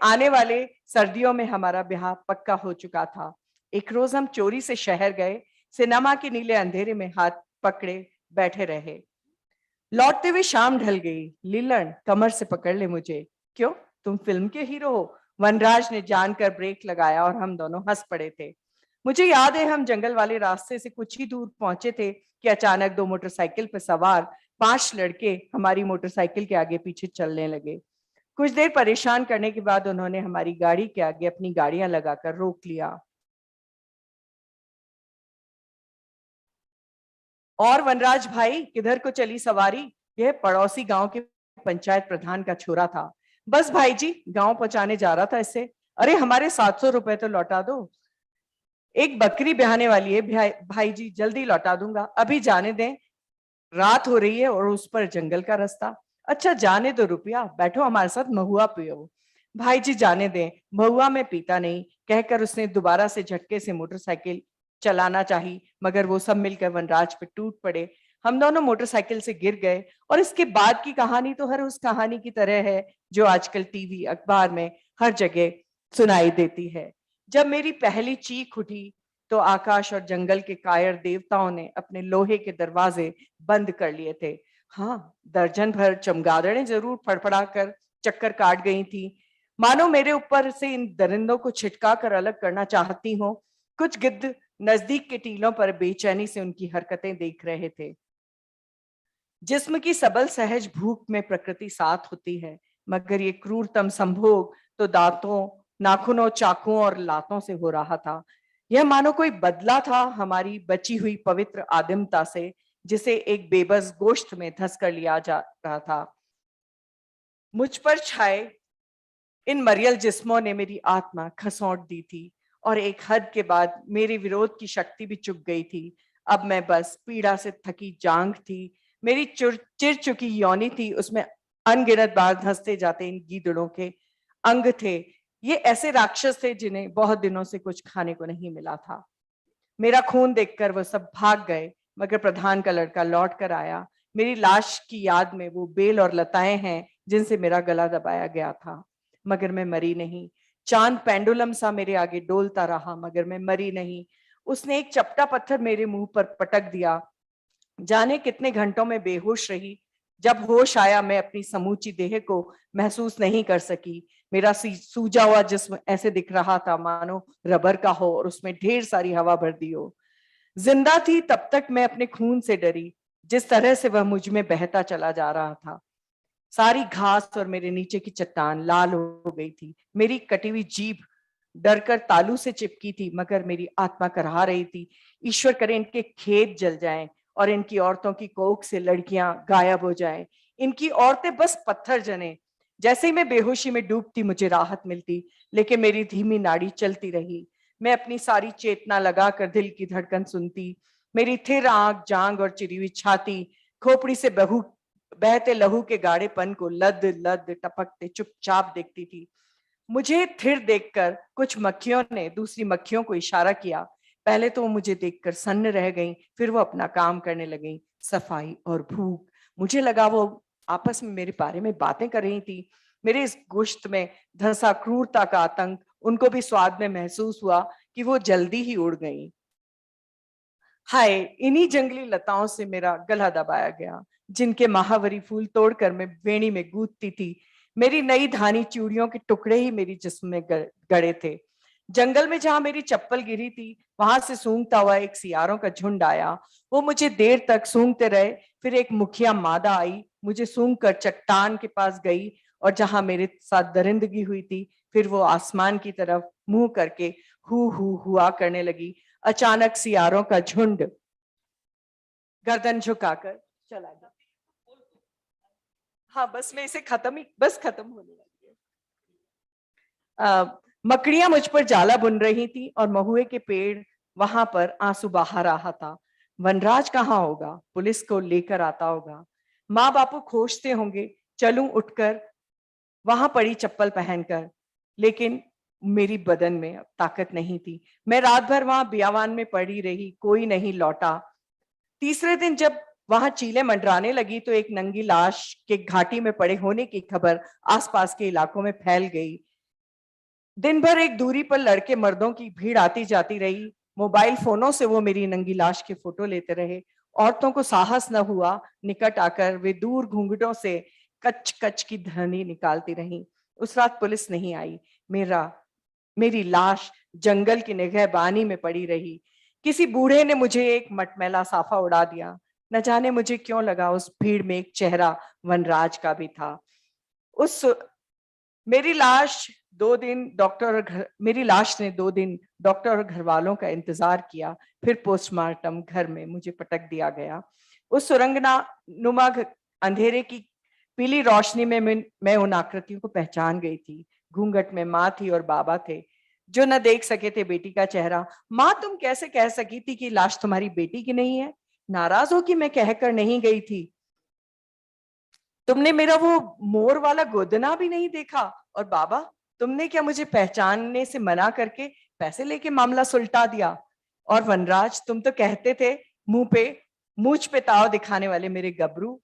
आने वाले सर्दियों में हमारा ब्याह पक्का हो चुका था। एक रोज हम चोरी से शहर गए, सिनेमा के नीले अंधेरे में हाथ पकड़े बैठे रहे। लौटते हुए शाम ढल गई। लीलन, कमर से पकड़ ले मुझे। क्यों, तुम फिल्म के हीरो हो? वनराज ने जानकर ब्रेक लगाया और हम दोनों हंस पड़े थे। मुझे याद है हम जंगल वाले रास्ते से कुछ ही दूर पहुंचे थे कि अचानक 2 मोटरसाइकिल पर सवार 5 लड़के हमारी मोटरसाइकिल के आगे पीछे चलने लगे। कुछ देर परेशान करने के बाद उन्होंने हमारी गाड़ी के आगे अपनी गाड़ियां लगाकर रोक लिया। और वनराज भाई, किधर को चली सवारी? यह पड़ोसी गांव के पंचायत प्रधान का छोरा था। बस भाई जी, गांव पहुंचाने जा रहा था इससे। अरे हमारे 700 रुपए तो लौटा दो। एक बकरी ब्याहने वाली है भाई जी, जल्दी लौटा दूंगा, अभी जाने दें, रात हो रही है और उस पर जंगल का रास्ता। अच्छा जाने दो रुपया, बैठो हमारे साथ महुआ पियो। भाई जी जाने दें, महुआ में पीता नहीं, कहकर उसने दोबारा से झटके से मोटरसाइकिल चलाना चाही, मगर वो सब मिलकर वनराज पे टूट पड़े। हम दोनों मोटरसाइकिल से गिर गए और इसके बाद की कहानी तो हर उस कहानी की तरह है जो आजकल टीवी अखबार में हर जगह सुनाई देती है। जब मेरी पहली चीख उठी तो आकाश और जंगल के कायर देवताओं ने अपने लोहे के दरवाजे बंद कर लिए थे। हाँ, दर्जन भर चमगादड़ें जरूर फड़फड़ा कर चक्कर काट गई थी, मानो मेरे ऊपर से इन दरिंदों को छिटका कर अलग करना चाहती हो। कुछ गिद्ध नजदीक के टीलों पर बेचैनी से उनकी हरकतें देख रहे थे। जिस्म की सबल सहज भूख में प्रकृति साथ होती है, मगर ये क्रूरतम संभोग तो दांतों, नाखूनों, चाकुओं और लातों से हो रहा था। यह मानो कोई बदला था हमारी बची हुई पवित्र आदिमता से, जिसे एक बेबस गोश्त में धस कर लिया जा रहा था। मुझ पर छाए इन मरियल जिस्मों ने मेरी आत्मा खसौट दी थी और एक हद के बाद मेरे विरोध की शक्ति भी चुक गई थी। अब मैं बस पीड़ा से थकी जांग थी। मेरी चिर चुकी योनि थी, उसमें अनगिनत बार धंसते जाते इन गीदड़ों के अंग थे। ये ऐसे राक्षस थे जिन्हें बहुत दिनों से कुछ खाने को नहीं मिला था। मेरा खून देखकर वो सब भाग गए, मगर प्रधान का लड़का लौट कर आया। मेरी लाश की याद में वो बेल और लताएं हैं जिनसे मेरा गला दबाया गया था, मगर मैं मरी नहीं। चांद पेंडुलम सा मेरे आगे डोलता रहा, मगर मैं मरी नहीं। उसने एक चपटा पत्थर मेरे मुंह पर पटक दिया। जाने कितने घंटों में बेहोश रही। जब होश आया मैं अपनी समूची देह को महसूस नहीं कर सकी। मेरा सूजा हुआ जिस्म ऐसे दिख रहा था मानो रबर का हो और उसमें ढेर सारी हवा भर दी हो। जिंदा थी तब तक मैं अपने खून से डरी, जिस तरह से वह मुझ में बहता चला जा रहा था। सारी घास और मेरे नीचे की चट्टान लाल हो गई थी। मेरी कटी हुई जीभ डरकर तालू से चिपकी थी, मगर मेरी आत्मा करहा रही थी, ईश्वर करे इनके खेत जल जाएं और इनकी औरतों की कोख से लड़कियां गायब हो जाएं, इनकी औरतें बस पत्थर जने। जैसे ही मैं बेहोशी में डूबती मुझे राहत मिलती, लेकिन मेरी धीमी नाड़ी चलती रही। मैं अपनी सारी चेतना लगाकर दिल की धड़कन सुनती। मेरी थिर आंख, जांग और चिरी हुई छाती खोपड़ी से बहते लहू के गाढ़ेपन को लद लद टपकते चुपचाप देखती थी। मुझे थिर देखकर कुछ मक्खियों ने दूसरी मक्खियों को इशारा किया पहले तो वो मुझे देखकर सन्न रह गईं, फिर वो अपना काम करने लगीं, सफाई और भूख। मुझे लगा वो आपस में मेरे बारे में बातें कर रही थी। मेरे इस गोश्त में धंसा क्रूरता का आतंक उनको भी स्वाद में महसूस हुआ कि वो जल्दी ही उड़ गईं। हाय, इन्हीं जंगली लताओं से मेरा गला दबाया गया, जिनके महावरी फूल तोड़कर मैं वेणी में गूंथती थी। मेरी नई धानी चूड़ियों के टुकड़े ही मेरी जिस्म में गड़े थे। जंगल में जहां मेरी चप्पल गिरी थी, वहां से सूंघता हुआ एक सियारों का झुंड आया। वो मुझे देर तक सूंघते रहे। फिर एक मुखिया मादा आई, मुझे सूंघ कर चट्टान के पास गई, और जहां मेरे साथ दरिंदगी हुई थी, फिर वो आसमान की तरफ मुंह करके हु हुआ करने लगी। अचानक सियारों का झुंड गर्दन झुकाकर चला गया। हाँ, बस मैं इसे खत्म होने लगी है। मकड़ियां मुझ पर जाला बुन रही थी और महुए के पेड़ वहां पर आंसू बहा रहा था। वनराज कहाँ होगा? पुलिस को लेकर आता होगा। माँ बापू खोजते होंगे। चलूं उठकर वहां पड़ी चप्पल पहनकर, लेकिन मेरी बदन में अब ताकत नहीं थी। मैं रात भर वहां बियावान में पड़ी रही, कोई नहीं लौटा। तीसरे दिन जब वहां चीलें मंडराने लगी तो एक नंगी लाश के घाटी में पड़े होने की खबर आसपास के इलाकों में फैल गई। दिन भर एक दूरी पर लड़के मर्दों की भीड़ आती जाती रही। मोबाइल फोनों से वो मेरी नंगी लाश के फोटो लेते रहे। औरतों को साहस न हुआ निकट आकर, वे दूर घूंघटों से कच कच की ध्वनि निकालती रहीं। उस रात पुलिस नहीं आई। मेरी लाश जंगल की निगहबानी में पड़ी रही। किसी बूढ़े ने मुझे एक मटमैला साफा उड़ा दिया। न जाने मुझे क्यों लगा उस भीड़ में एक चेहरा वनराज का भी था। उस मेरी लाश मेरी लाश ने 2 दिन डॉक्टर और घर वालों का इंतजार किया। फिर पोस्टमार्टम घर में मुझे पटक दिया गया। उस सुरंगना नुमा अंधेरे की पीली रोशनी में मैं उन आकृतियों को पहचान गई थी। घूंघट में माँ थी और बाबा थे, जो न देख सके थे बेटी का चेहरा। माँ, तुम कैसे कह सकी थी कि लाश तुम्हारी बेटी की नहीं है? नाराज हो कि मैं कहकर नहीं गई थी? तुमने मेरा वो मोर वाला गोदना भी नहीं देखा? और बाबा, तुमने क्या मुझे पहचानने से मना करके पैसे लेके मामला सुलटा दिया? और वनराज, तुम तो कहते थे मूछ पे ताव दिखाने वाले मेरे गबरू।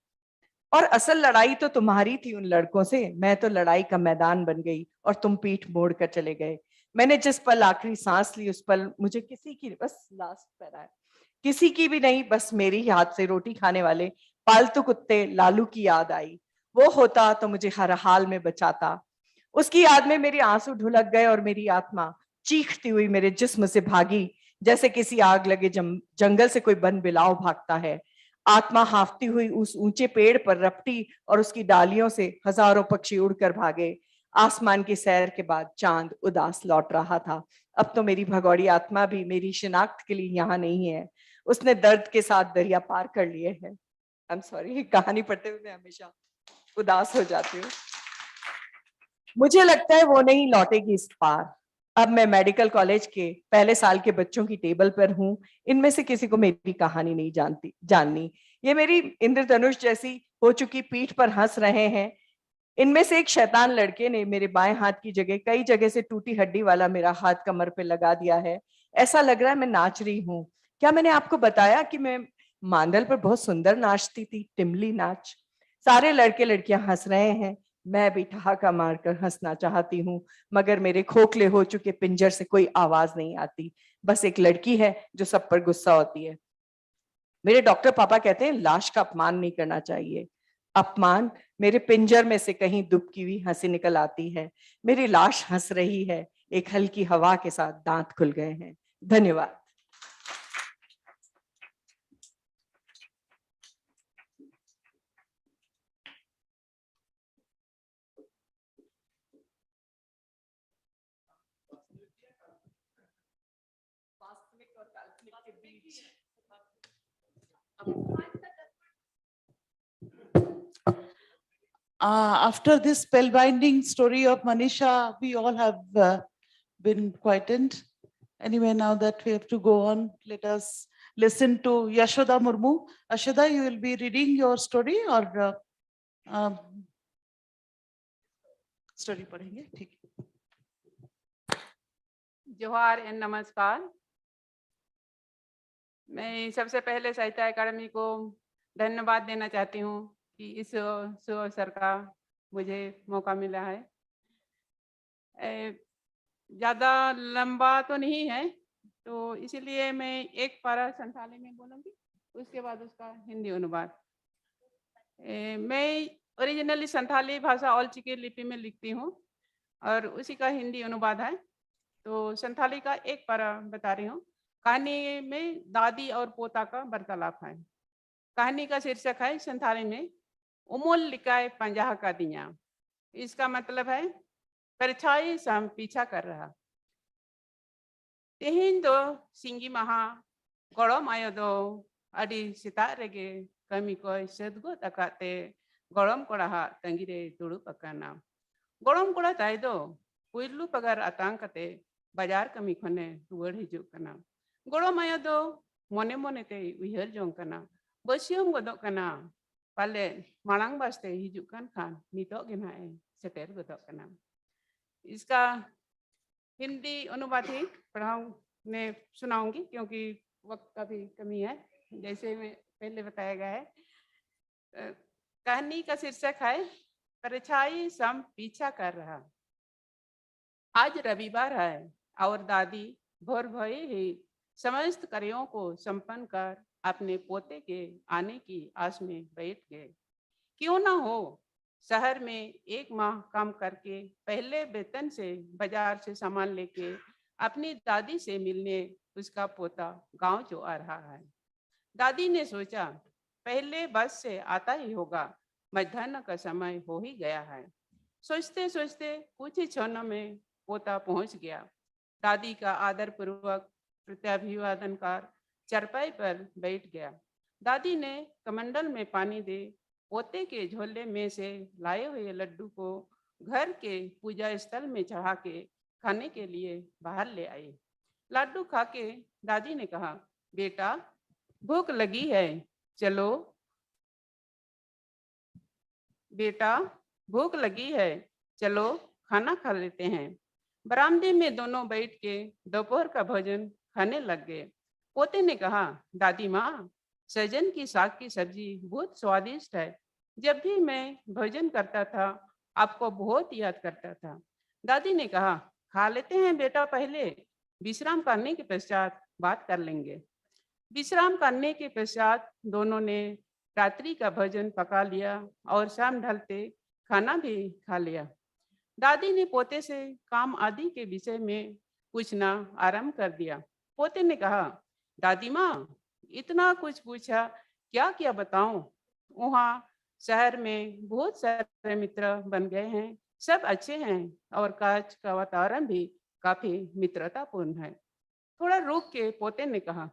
और असल लड़ाई तो तुम्हारी थी उन लड़कों से। मैं तो लड़ाई का मैदान बन गई और तुम पीठ मोड़ कर चले गए। मैंने जिस पल आखिरी सांस ली, उस पल मुझे किसी की, बस लास्ट पैरा है, किसी की भी नहीं, बस मेरी ही हाथ से रोटी खाने वाले पालतू कुत्ते लालू की याद आई। वो होता तो मुझे हर हाल में बचाता। उसकी याद में मेरे आंसू ढुलक गए और मेरी आत्मा चीखती हुई मेरे जिस्म से भागी, जैसे किसी आग लगे जंगल से कोई बन बिलाव भागता है। आत्मा हाफती हुई उस ऊंचे पेड़ पर रपटी और उसकी डालियों से हजारों पक्षी उड़कर भागे। आसमान की सैर के बाद चांद उदास लौट रहा था। अब तो मेरी भगौड़ी आत्मा भी मेरी शिनाख्त के लिए यहाँ नहीं है। उसने दर्द के साथ दरिया पार कर लिए है। आई एम सॉरी, कहानी पढ़ते हुए मैं हमेशा उदास हो जाती हूँ। मुझे लगता है वो नहीं लौटेगी इस पार। अब मैं मेडिकल कॉलेज के पहले साल के बच्चों की टेबल पर हूँ। इनमें से किसी को मेरी कहानी नहीं जाननी। ये मेरी इंद्रधनुष जैसी हो चुकी पीठ पर हंस रहे हैं। इनमें से एक शैतान लड़के ने मेरे बाएं हाथ की जगह कई जगह से टूटी हड्डी वाला मेरा हाथ कमर पे लगा दिया है। ऐसा लग रहा है मैं नाच रही हूँ। क्या मैंने आपको बताया कि मैं मांदल पर बहुत सुंदर नाचती थी, टिमली नाच? सारे लड़के लड़कियां हंस रहे हैं। मैं भी ठहाका मारकर हंसना चाहती हूँ, मगर मेरे खोखले हो चुके पिंजर से कोई आवाज नहीं आती। बस एक लड़की है जो सब पर गुस्सा होती है। मेरे डॉक्टर पापा कहते हैं लाश का अपमान नहीं करना चाहिए। अपमान? मेरे पिंजर में से कहीं दुबकी हुई हंसी निकल आती है। मेरी लाश हंस रही है। एक हल्की हवा के साथ दांत खुल गए हैं। धन्यवाद। वास्तविक और काल्पनिक के बीच After this spellbinding story of Manisha, we all have been quietened. Anyway, now that we have to go on, let us listen to Yashoda Murmu. Yashoda, you will be reading your story or story पढ़ेंगे? ठीक है। जोहार and नमस्कार। मैं सबसे पहले साहित्य अकादमी को धन्यवाद देना चाहती हूँ कि इस शुभ अवसर का मुझे मौका मिला है। ज़्यादा लंबा तो नहीं है, तो इसीलिए मैं एक पारा संथाली में बोलूँगी, उसके बाद उसका हिंदी अनुवाद। मैं ओरिजिनली संथाली भाषा ऑल चिकी लिपि में लिखती हूँ और उसी का हिंदी अनुवाद है। तो संथाली का एक पारा बता रही हूँ। कहानी में दादी और पोता का वार्तालाप है। कहानी का शीर्षक है संथाली में उमोल लिकाय पंजाह का दिया। इसका मतलब है परछाई सम पीछा कर रहा। तेहिन दो सिंगी महा गड़म आयो दो अडी सिता रेगे कमी को सदगो तकाते गड़म कोड़ा तंगिरे दुड़ू पकाना। गड़म कोड़ा ताई दो पुइलू पगार आतांग कते बाजार कमी खने रुआड़ हिजुग कना। गड़म आयो दो मने मने ते उहर जोंग कना बसियम गदो कना पाले मालांग बास्ते हिजुग खान नितो गे नाए सेटेर गदो कना। इसका हिंदी अनुवाद ही पढ़ाऊंगी सुनाऊंगी क्योंकि वक्त का भी कमी है, जैसे मैं पहले बताया गया है। कहानी का शीर्षक है परछाई सम पीछा कर रहा। आज रविवार है और दादी भोर भये ही समस्त कार्यों को संपन्न कर अपने पोते के आने की आस में बैठ गए। क्यों ना हो, शहर में एक माह काम करके पहले वेतन से बाजार से सामान लेके अपनी दादी से मिलने उसका पोता गांव जो आ रहा है। दादी ने सोचा पहले बस से आता ही होगा, मध्याह्न का समय हो ही गया है। सोचते सोचते कुछ ही क्षणों में पोता पहुंच गया। दादी का आदर पूर्वक प्रत्याभिवादन कर चरपाई पर बैठ गया। दादी ने कमंडल में पानी दे पोते के झोले में से लाए हुए लड्डू को घर के पूजा स्थल में चढ़ा के खाने के लिए बाहर ले आई। लड्डू खा के दादी ने कहा, बेटा भूख लगी है, चलो बेटा भूख लगी है, चलो खाना खा लेते हैं। बरामदे में दोनों बैठ के दोपहर का भोजन खाने लग गए। पोते ने कहा, दादी माँ सजन की साग की सब्जी बहुत स्वादिष्ट है। जब भी मैं भोजन करता था आपको बहुत याद करता था। दादी ने कहा, खा लेते हैं बेटा, पहले विश्राम करने के पश्चात बात कर लेंगे। विश्राम करने के पश्चात दोनों ने रात्रि का भोजन पका लिया और शाम ढलते खाना भी खा लिया। दादी ने पोते से काम आदि के विषय में पूछना आरंभ कर दिया। पोते ने कहा, दादी माँ इतना कुछ पूछा, क्या क्या बताऊं? वहाँ शहर में बहुत सारे मित्र बन गए हैं, सब अच्छे हैं और काज का वातावरण भी काफी मित्रतापूर्ण है। थोड़ा रुक के पोते ने कहा,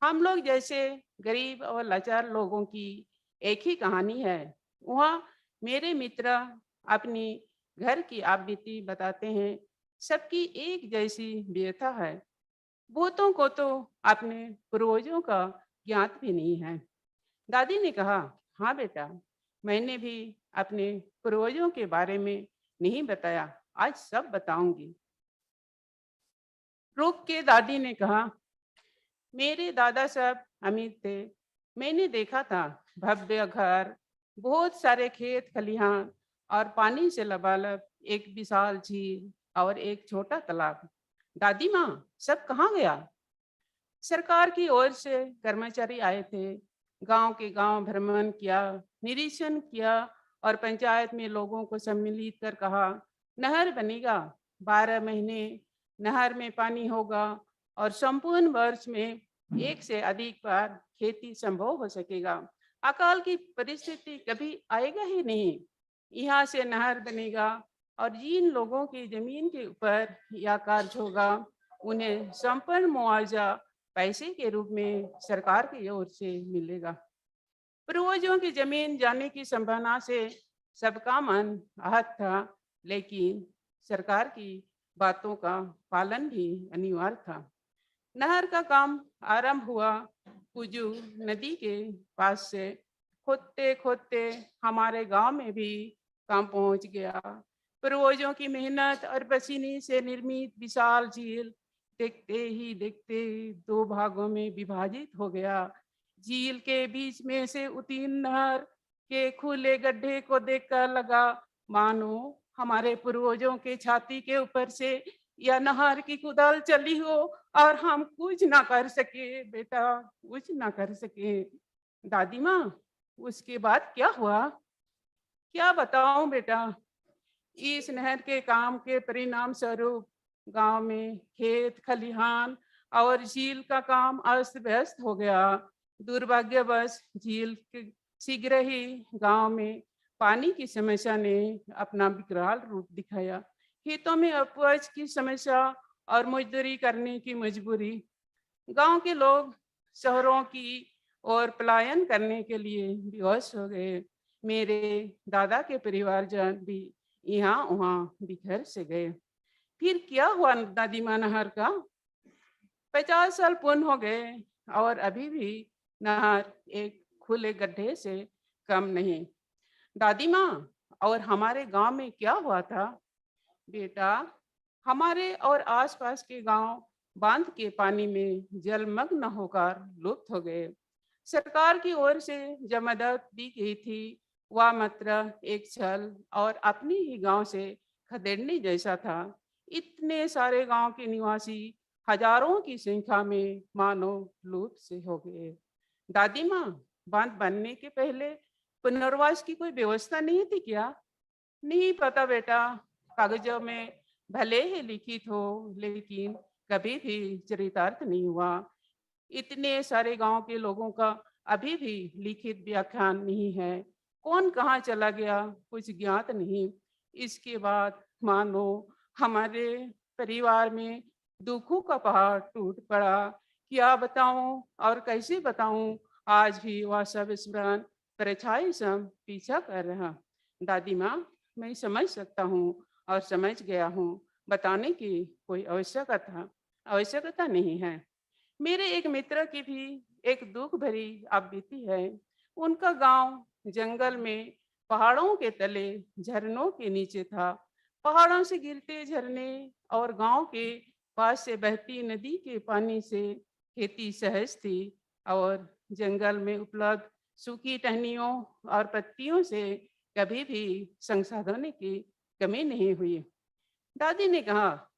हम लोग जैसे गरीब और लाचार लोगों की एक ही कहानी है। वहाँ मेरे मित्र अपनी घर की आप बीती बताते हैं, सबकी एक जैसी व्यथा है। बहुतों को तो अपने पूर्वजों का ज्ञात भी नहीं है। दादी ने कहा, हाँ बेटा, मैंने भी अपने पूर्वजों के बारे में नहीं बताया, आज सब बताऊंगी। रुक के दादी ने कहा, मेरे दादा साहब अमीर थे। मैंने देखा था भव्य घर, बहुत सारे खेत खलिहान और पानी से लबालब एक विशाल झील और एक छोटा तालाब। दादी माँ सब कहाँ गया? सरकार की ओर से कर्मचारी आए थे, गांव के गांव भ्रमण किया, निरीक्षण किया और पंचायत में लोगों को सम्मिलित कर कहा, नहर बनेगा, 12 महीने नहर में पानी होगा और संपूर्ण वर्ष में एक से अधिक बार खेती संभव हो सकेगा। अकाल की परिस्थिति कभी आएगा ही नहीं। यहाँ से नहर बनेगा और जिन लोगों की जमीन के ऊपर यह कार्य होगा उन्हें संपूर्ण मुआवजा पैसे के रूप में सरकार की ओर से मिलेगा। पूर्वजों की जमीन जाने की संभावना से सबका मन आहत था, लेकिन सरकार की बातों का पालन भी अनिवार्य था। नहर का काम आरंभ हुआ। कुजू नदी के पास से खोदते खोदते हमारे गांव में भी काम पहुंच गया। पूर्वजों की मेहनत और पसीने से निर्मित विशाल झील देखते ही देखते 2 भागों में विभाजित हो गया। झील के बीच में से उत्तीर्ण नहर के खुले गड्ढे को देखकर लगा मानो हमारे पूर्वजों के छाती के ऊपर से या नहर की कुदाल चली हो और हम कुछ ना कर सके बेटा, कुछ ना कर सके। दादी माँ, उसके बाद क्या हुआ? क्या बताऊं बेटा। इस नहर के काम के परिणाम स्वरूप गांव में खेत खलिहान और झील का काम अस्त व्यस्त हो गया। दुर्भाग्यवश झील के शीघ्र ही गांव में पानी की समस्या ने अपना विकराल रूप दिखाया। खेतों में उपज की समस्या और मजदूरी करने की मजबूरी। गांव के लोग शहरों की ओर पलायन करने के लिए विवश हो गए। मेरे दादा के परिवारजन भी यहाँ वहाँ बिखर से गए। फिर क्या हुआ दादी माँ नहर का? 50 साल पूर्ण हो गए और अभी भी नहर एक खुले गड्ढे से कम नहीं। दादी माँ, और हमारे गांव में क्या हुआ था? बेटा, हमारे और आसपास के गांव बांध के पानी में जलमग्न होकर लुप्त हो गए। सरकार की ओर से जो मदद दी गई थी वह मात्र एक छल और अपने ही गांव से खदेड़ने जैसा था। इतने सारे गांव के निवासी हजारों की संख्या में मानो लुप्त से हो गए। दादी माँ, बांध बनने के पहले पुनर्वास की कोई व्यवस्था नहीं थी क्या? नहीं पता बेटा, कागजों में भले ही लिखित हो लेकिन कभी भी चरितार्थ नहीं हुआ। इतने सारे गांव के लोगों का अभी भी लिखित व्याख्यान नहीं है। कौन कहाँ चला गया कुछ ज्ञात नहीं। इसके बाद मानो हमारे परिवार में दुखों का पहाड़ टूट पड़ा। क्या बताऊं और कैसे बताऊं, आज भी वह सब स्मरण परछाई सम पीछा कर रहा। दादी माँ, मैं समझ सकता हूँ और समझ गया हूँ, बताने की कोई आवश्यकता नहीं है। मेरे एक मित्र की भी एक दुख भरी आप बीती है। उनका गांव जंगल में पहाड़ों के तले झरनों के नीचे था। पहाड़ों से गिरते झरने और गांव के पास से बहती नदी के पानी से खेती सहज थी और जंगल में उपलब्ध सूखी टहनियों और पत्तियों से कभी भी संसाधनों की कमी नहीं हुई। दादी ने कहा,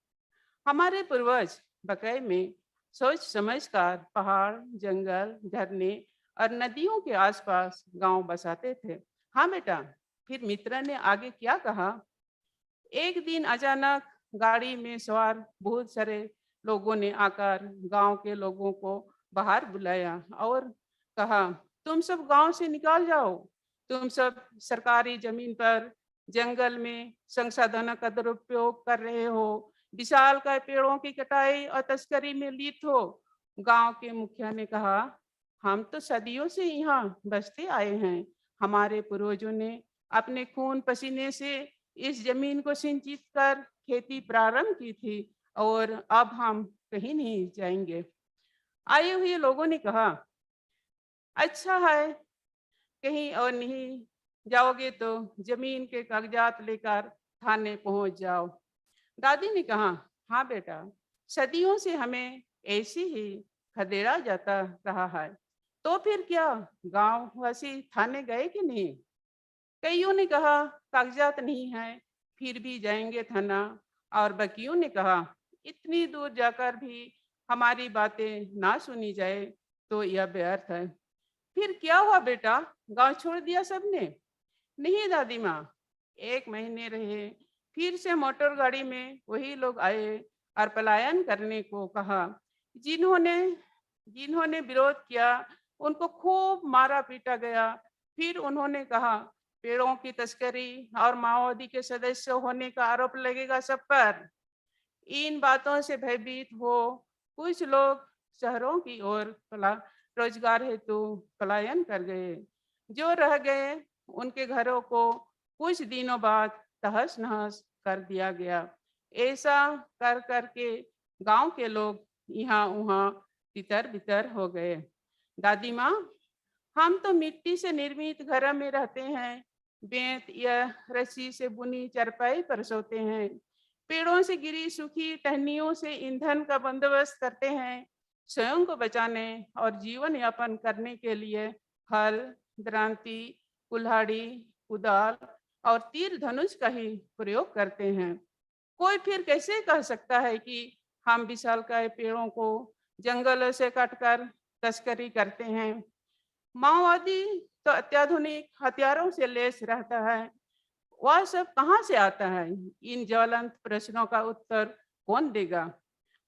हमारे पूर्वज बकाई में सोच समझकर पहाड़, जंगल, झरने और नदियों के आसपास गांव बसाते थे। हाँ बेटा, फिर मित्र ने आगे क्या कहा? एक दिन अचानक गाड़ी में सवार बहुत सारे लोगों ने आकर गांव के लोगों को बाहर बुलाया और कहा, तुम सब गांव से निकाल जाओ। तुम सब सरकारी जमीन पर जंगल में संसाधनों का दुरुपयोग कर रहे हो, विशालकाय पेड़ों की कटाई और तस्करी में लिप्त हो। गांव के मुखिया ने कहा, हम तो सदियों से यहाँ बसते आए हैं। हमारे पूर्वजों ने अपने खून पसीने से इस जमीन को सिंचित कर खेती प्रारंभ की थी और अब हम कहीं नहीं जाएंगे। आए हुए लोगों ने कहा, अच्छा है, कहीं और नहीं जाओगे तो जमीन के कागजात लेकर थाने पहुंच जाओ। दादी ने कहा, हाँ बेटा, सदियों से हमें ऐसे ही खदेड़ा जाता रहा है। तो फिर क्या गांव वासी थाने गए कि नहीं? कईयों ने कहा, कागजात नहीं है, फिर भी जाएंगे थाना। और बाकियों ने कहा, इतनी दूर जाकर भी हमारी बातें ना सुनी जाए तो यह व्यर्थ है। फिर क्या हुआ बेटा, गांव छोड़ दिया सबने? नहीं दादी माँ, 1 महीने रहे, फिर से मोटर गाड़ी में वही लोग आए और पलायन करने को कहा। जिन्होंने जिन्होंने विरोध किया उनको खूब मारा पीटा गया। फिर उन्होंने कहा, पेड़ों की तस्करी और माओवादी के सदस्य होने का आरोप लगेगा सब पर। इन बातों से भयभीत हो कुछ लोग शहरों की ओर रोजगार हेतु पलायन कर गए। जो रह गए उनके घरों को कुछ दिनों बाद तहस नहस कर दिया गया। ऐसा कर करके गांव के लोग यहाँ वहाँ तितर बितर हो गए। दादी माँ, हम तो मिट्टी से निर्मित घर में रहते हैं, बेंत या रस्सी से बुनी चारपाई पर सोते हैं। पेड़ों से गिरी सूखी टहनियों से ईंधन का बंदोबस्त करते हैं। स्वयं को बचाने और जीवन यापन करने के लिए हल, दरांती, कुल्हाड़ी, कुदाल और तीर धनुष का ही प्रयोग करते हैं। कोई फिर कैसे कह सकता है कि हम विशालकाय पेड़ों को जंगलों से काटकर तस्करी करते हैं? माओवादी तो अत्याधुनिक हथियारों से लैस रहता है। वह सब कहाँ से आता है? इन ज्वलंत प्रश्नों का उत्तर कौन देगा?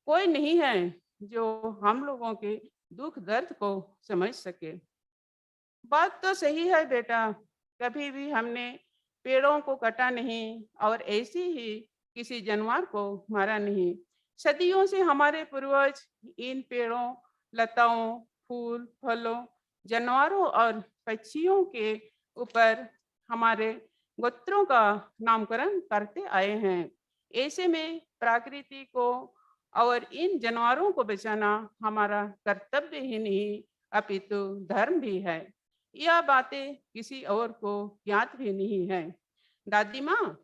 कोई नहीं है जो हम लोगों के दुख दर्द को समझ सके। बात तो सही है बेटा, कभी भी हमने पेड़ों को काटा नहीं और ऐसे ही किसी जानवर को मारा नहीं। सदियों से हमारे पूर्वज इन पेड़ों, लताओं, फूल, फलों, जानवरों और पक्षियों के ऊपर हमारे गोत्रों का नामकरण करते आए हैं। ऐसे में प्रकृति को और इन जानवरों को बचाना हमारा कर्तव्य ही नहीं अपितु धर्म भी है। यह बातें किसी और को ज्ञात भी नहीं है। दादी माँ,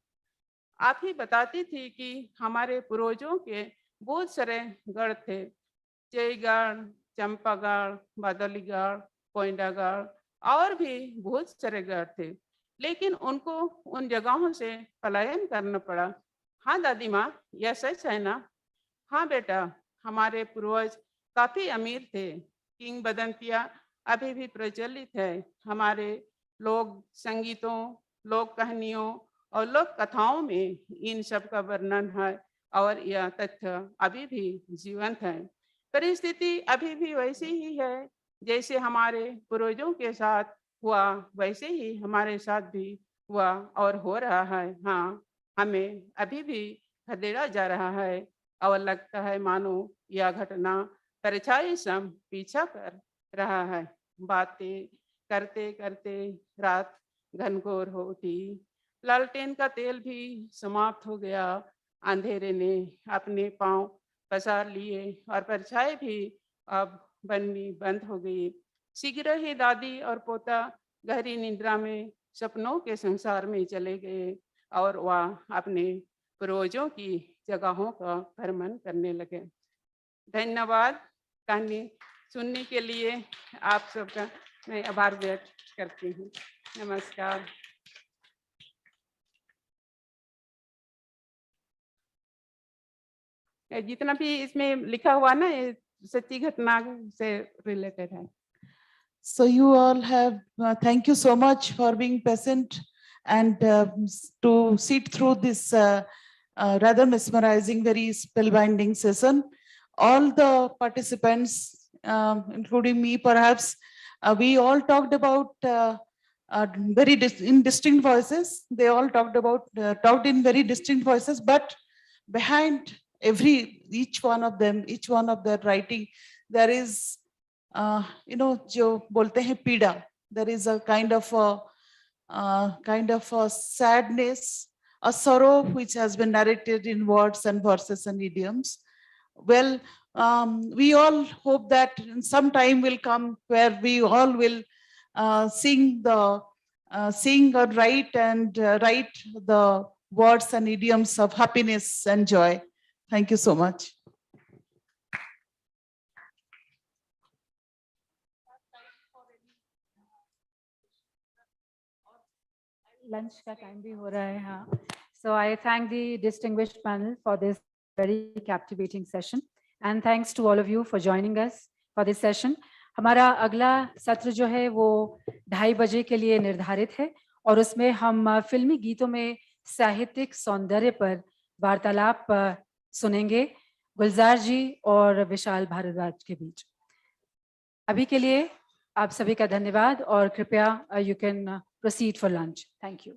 आप ही बताती थी कि हमारे पूर्वजों के बहुत सारे गढ़ थे, जयगढ़, चंपागढ़, बादलीगढ़, कोयंडागढ़ और भी बहुत सारे गढ़ थे, लेकिन उनको उन जगहों से पलायन करना पड़ा। हाँ दादी माँ, यह सच है ना? हाँ बेटा, हमारे पूर्वज काफी अमीर थे। किंवदंतियां अभी भी प्रचलित है। हमारे लोक संगीतों, लोक कहानियों और लोक कथाओं में इन सब का वर्णन है और यह तथ्य अभी भी जीवंत है। परिस्थिति अभी भी वैसी ही है जैसे हमारे पूर्वजों के साथ हुआ, वैसे ही हमारे साथ भी हुआ और हो रहा है। हाँ, हमें अभी भी खदेड़ा जा रहा है और लगता है मानो यह घटना परछाई सम पीछा कर रहा है। बातें करते करते रात घनघोर हो उठी। लालटेन का तेल भी समाप्त हो गया। अंधेरे ने अपने पांव पसार लिए और परछाई भी अब बननी बंद हो गई। शीघ्र ही दादी और पोता गहरी निद्रा में सपनों के संसार में चले गए और वह अपने पूर्वजों की जगहों का भ्रमण करने लगे। धन्यवाद। कहानी सुनने के लिए आप सबका मैं आभार व्यक्त करती हूँ। नमस्कार। जितना भी इसमें लिखा हुआ ना, ये सच्ची घटना से रिलेटेड है। So you all have, thank you so much for being present and to sit through this rather mesmerizing, very spellbinding session. All the participants, including me perhaps, we all talked about in distinct voices. They all talked in very distinct voices, but behind each one of them, each one of their writing, there is जो बोलते हैं पीड़ा, there is a kind of a sadness, a sorrow which has been narrated in words and verses and idioms. Well, we all hope that some time will come where we all will sing or write the words and idioms of happiness and joy. Thank you so much. Lunch का time भी हो रहा है। हाँ, so I thank the distinguished panel for this very captivating session and thanks to all of you for joining us for this session. हमारा अगला सत्र जो है वो 2:30 बजे के लिए निर्धारित है और उसमें हम फिल्मी गीतों में साहित्यिक सौंदर्य पर वार्तालाप सुनेंगे गुलजार जी और विशाल भारद्वाज के बीच। अभी के लिए आप सभी का धन्यवाद और कृपया you can proceed for lunch. Thank you.